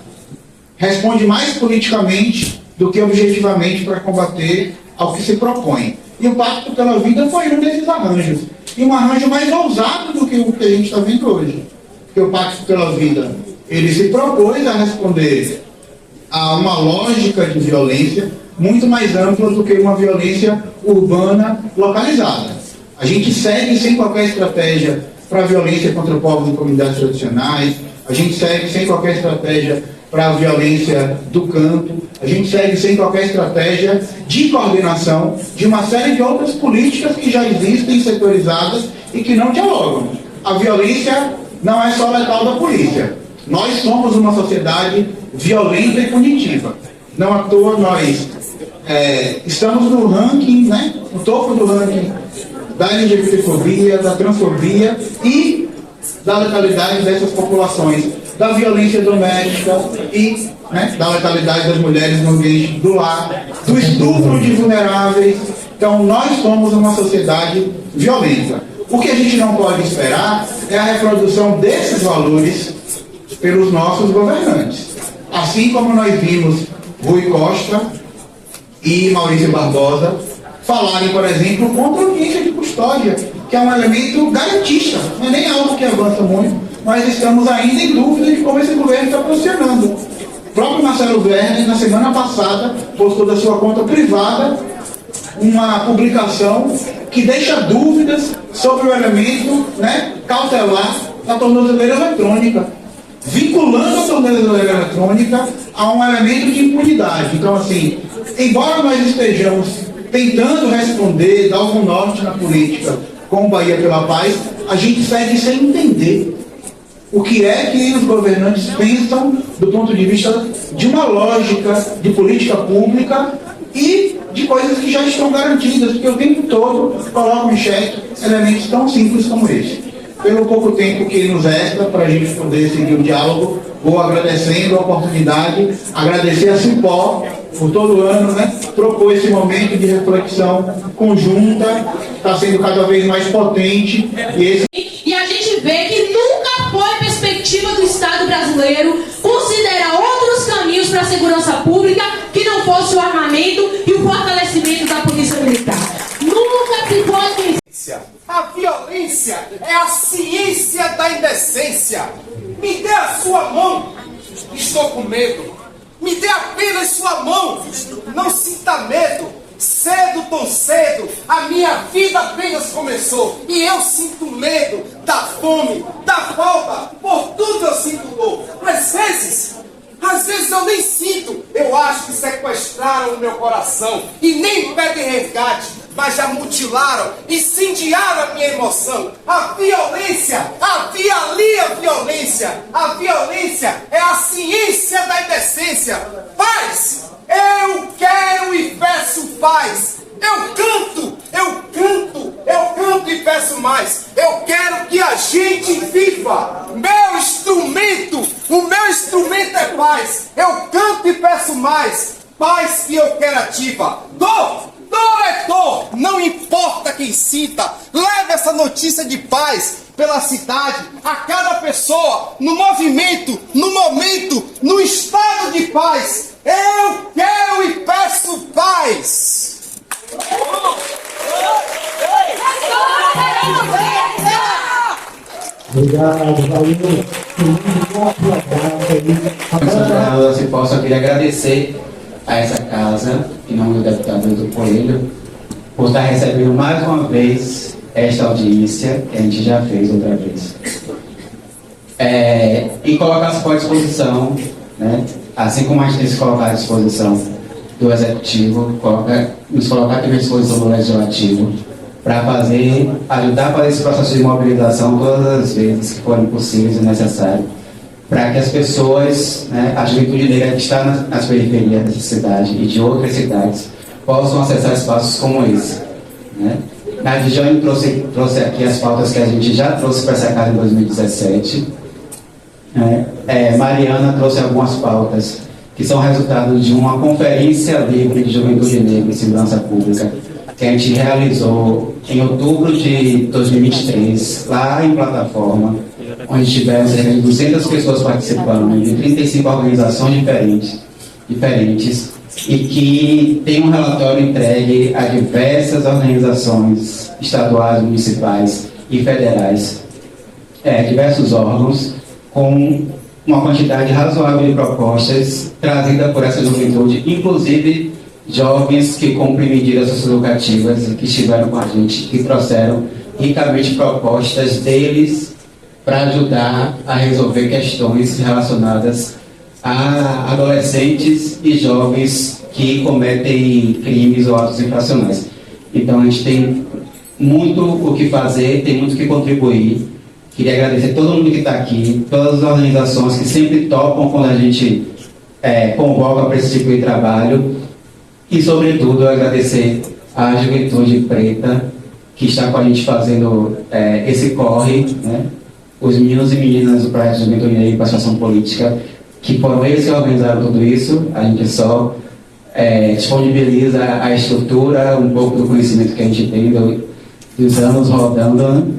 Responde mais politicamente do que objetivamente para combater ao que se propõe. E o Pacto pela Vida foi um desses arranjos. E um arranjo mais ousado do que o que a gente está vendo hoje. Porque o Pacto pela Vida, ele se propôs a responder a uma lógica de violência muito mais ampla do que uma violência urbana localizada. A gente segue sem qualquer estratégia para a violência contra povos e comunidades tradicionais, a gente segue sem qualquer estratégia para a violência do campo, a gente segue sem qualquer estratégia de coordenação de uma série de outras políticas que já existem setorizadas e que não dialogam. A violência não é só letal da polícia. Nós somos uma sociedade violenta e punitiva. Não à toa nós estamos no ranking, no topo do ranking da LGBTfobia, da transfobia e da letalidade dessas populações, da violência doméstica e da letalidade das mulheres no ambiente do lar, do estupro de vulneráveis. Então, nós somos uma sociedade violenta. O que a gente não pode esperar é a reprodução desses valores pelos nossos governantes. Assim como nós vimos Rui Costa e Maurício Barbosa falarem, por exemplo, contra a audiência de custódia, que é um elemento garantista, não é nem algo que avança muito, mas estamos ainda em dúvida de como esse governo está funcionando. O próprio Marcelo Werner, na semana passada, postou da sua conta privada uma publicação que deixa dúvidas sobre o elemento cautelar da tornozeleira eletrônica, vinculando a tornozeleira eletrônica a um elemento de impunidade. Então, assim, embora nós estejamos tentando responder, dar algum norte na política com o Bahia pela Paz, a gente segue sem entender o que é que os governantes pensam do ponto de vista de uma lógica de política pública e de coisas que já estão garantidas, porque o tempo todo colocam em xeque elementos tão simples como esse. Pelo pouco tempo que nos resta para a gente poder seguir o diálogo, vou agradecendo a oportunidade, agradecer a Cipó por todo ano, propor esse momento de reflexão conjunta, está sendo cada vez mais potente. E a gente vê que nunca foi perspectiva do Estado brasileiro considerar outros caminhos para a segurança pública que não fosse o armamento e o fortalecimento da polícia militar. Nunca se pode. A violência é a ciência da indecência. Me dê a sua mão. Estou com medo. Me dê apenas sua mão. Não sinta medo. Cedo, tão cedo, a minha vida apenas começou. E eu sinto medo da fome, da falta. Por tudo eu sinto dor. Às vezes eu nem sinto. Eu acho que sequestraram o meu coração e nem pedem resgate, mas já mutilaram, incendiaram a minha emoção. A violência, havia ali a violência. A violência é a ciência da indecência. Paz, eu quero e peço paz. Eu canto e peço mais. Eu quero que a gente viva. O meu instrumento é paz. Eu canto e peço mais. Paz que eu quero ativa. Dor é dor. Não importa quem sinta. Leve essa notícia de paz pela cidade, a cada pessoa, no movimento, no momento, no estado de paz. Eu quero e peço paz. Obrigado, valeu. Eu só queria agradecer a essa casa, em nome do deputado Milton Coelho, por estar recebendo mais uma vez esta audiência que a gente já fez outra vez. E colocar-se à disposição, assim como a gente tem se colocar à disposição do Executivo, nos colocar aqui à disposição do Legislativo, para ajudar a fazer esse processo de mobilização todas as vezes que forem possíveis e necessários, para que as pessoas, né, a juventude negra que está nas periferias dessa cidade e de outras cidades, possam acessar espaços como esse. Né? A Dijane trouxe aqui as pautas que a gente já trouxe para essa casa em 2017. Mariana trouxe algumas pautas que são resultado de uma conferência livre de juventude negra e segurança pública que a gente realizou em outubro de 2023, lá em plataforma, onde tivemos cerca de 200 pessoas participando, de 35 organizações diferentes, e que tem um relatório entregue a diversas organizações estaduais, municipais e federais, diversos órgãos, com uma quantidade razoável de propostas trazidas por essa juventude, inclusive jovens que cumprem medidas socioeducativas e que estiveram com a gente, que trouxeram ricamente propostas deles para ajudar a resolver questões relacionadas a adolescentes e jovens que cometem crimes ou atos infracionais. Então a gente tem muito o que fazer, tem muito o que contribuir. Queria agradecer a todo mundo que está aqui, todas as organizações que sempre topam quando a gente convoca para esse tipo de trabalho. E, sobretudo, agradecer à juventude preta que está com a gente fazendo esse corre, né? Os meninos e meninas do Projeto Juventude Negra e Participação Política, que foram eles que organizaram tudo isso. A gente só disponibiliza a estrutura, um pouco do conhecimento que a gente tem dos anos rodando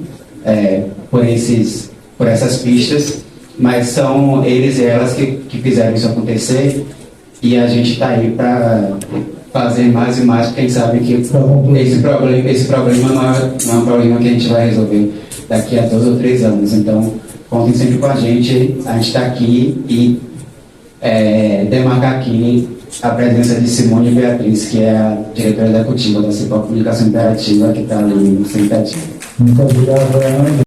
por essas pistas, mas são eles e elas que fizeram isso acontecer, e a gente está aí para fazer mais e mais, porque a gente sabe que esse problema não é um problema que a gente vai resolver daqui a 2 ou 3 anos. Então, contem sempre com a gente está aqui e demarcar aqui a presença de Simone Beatriz, que é a diretora executiva da Cipó Comunicação Interativa, que está ali sentadinha. Muito obrigado, Ana.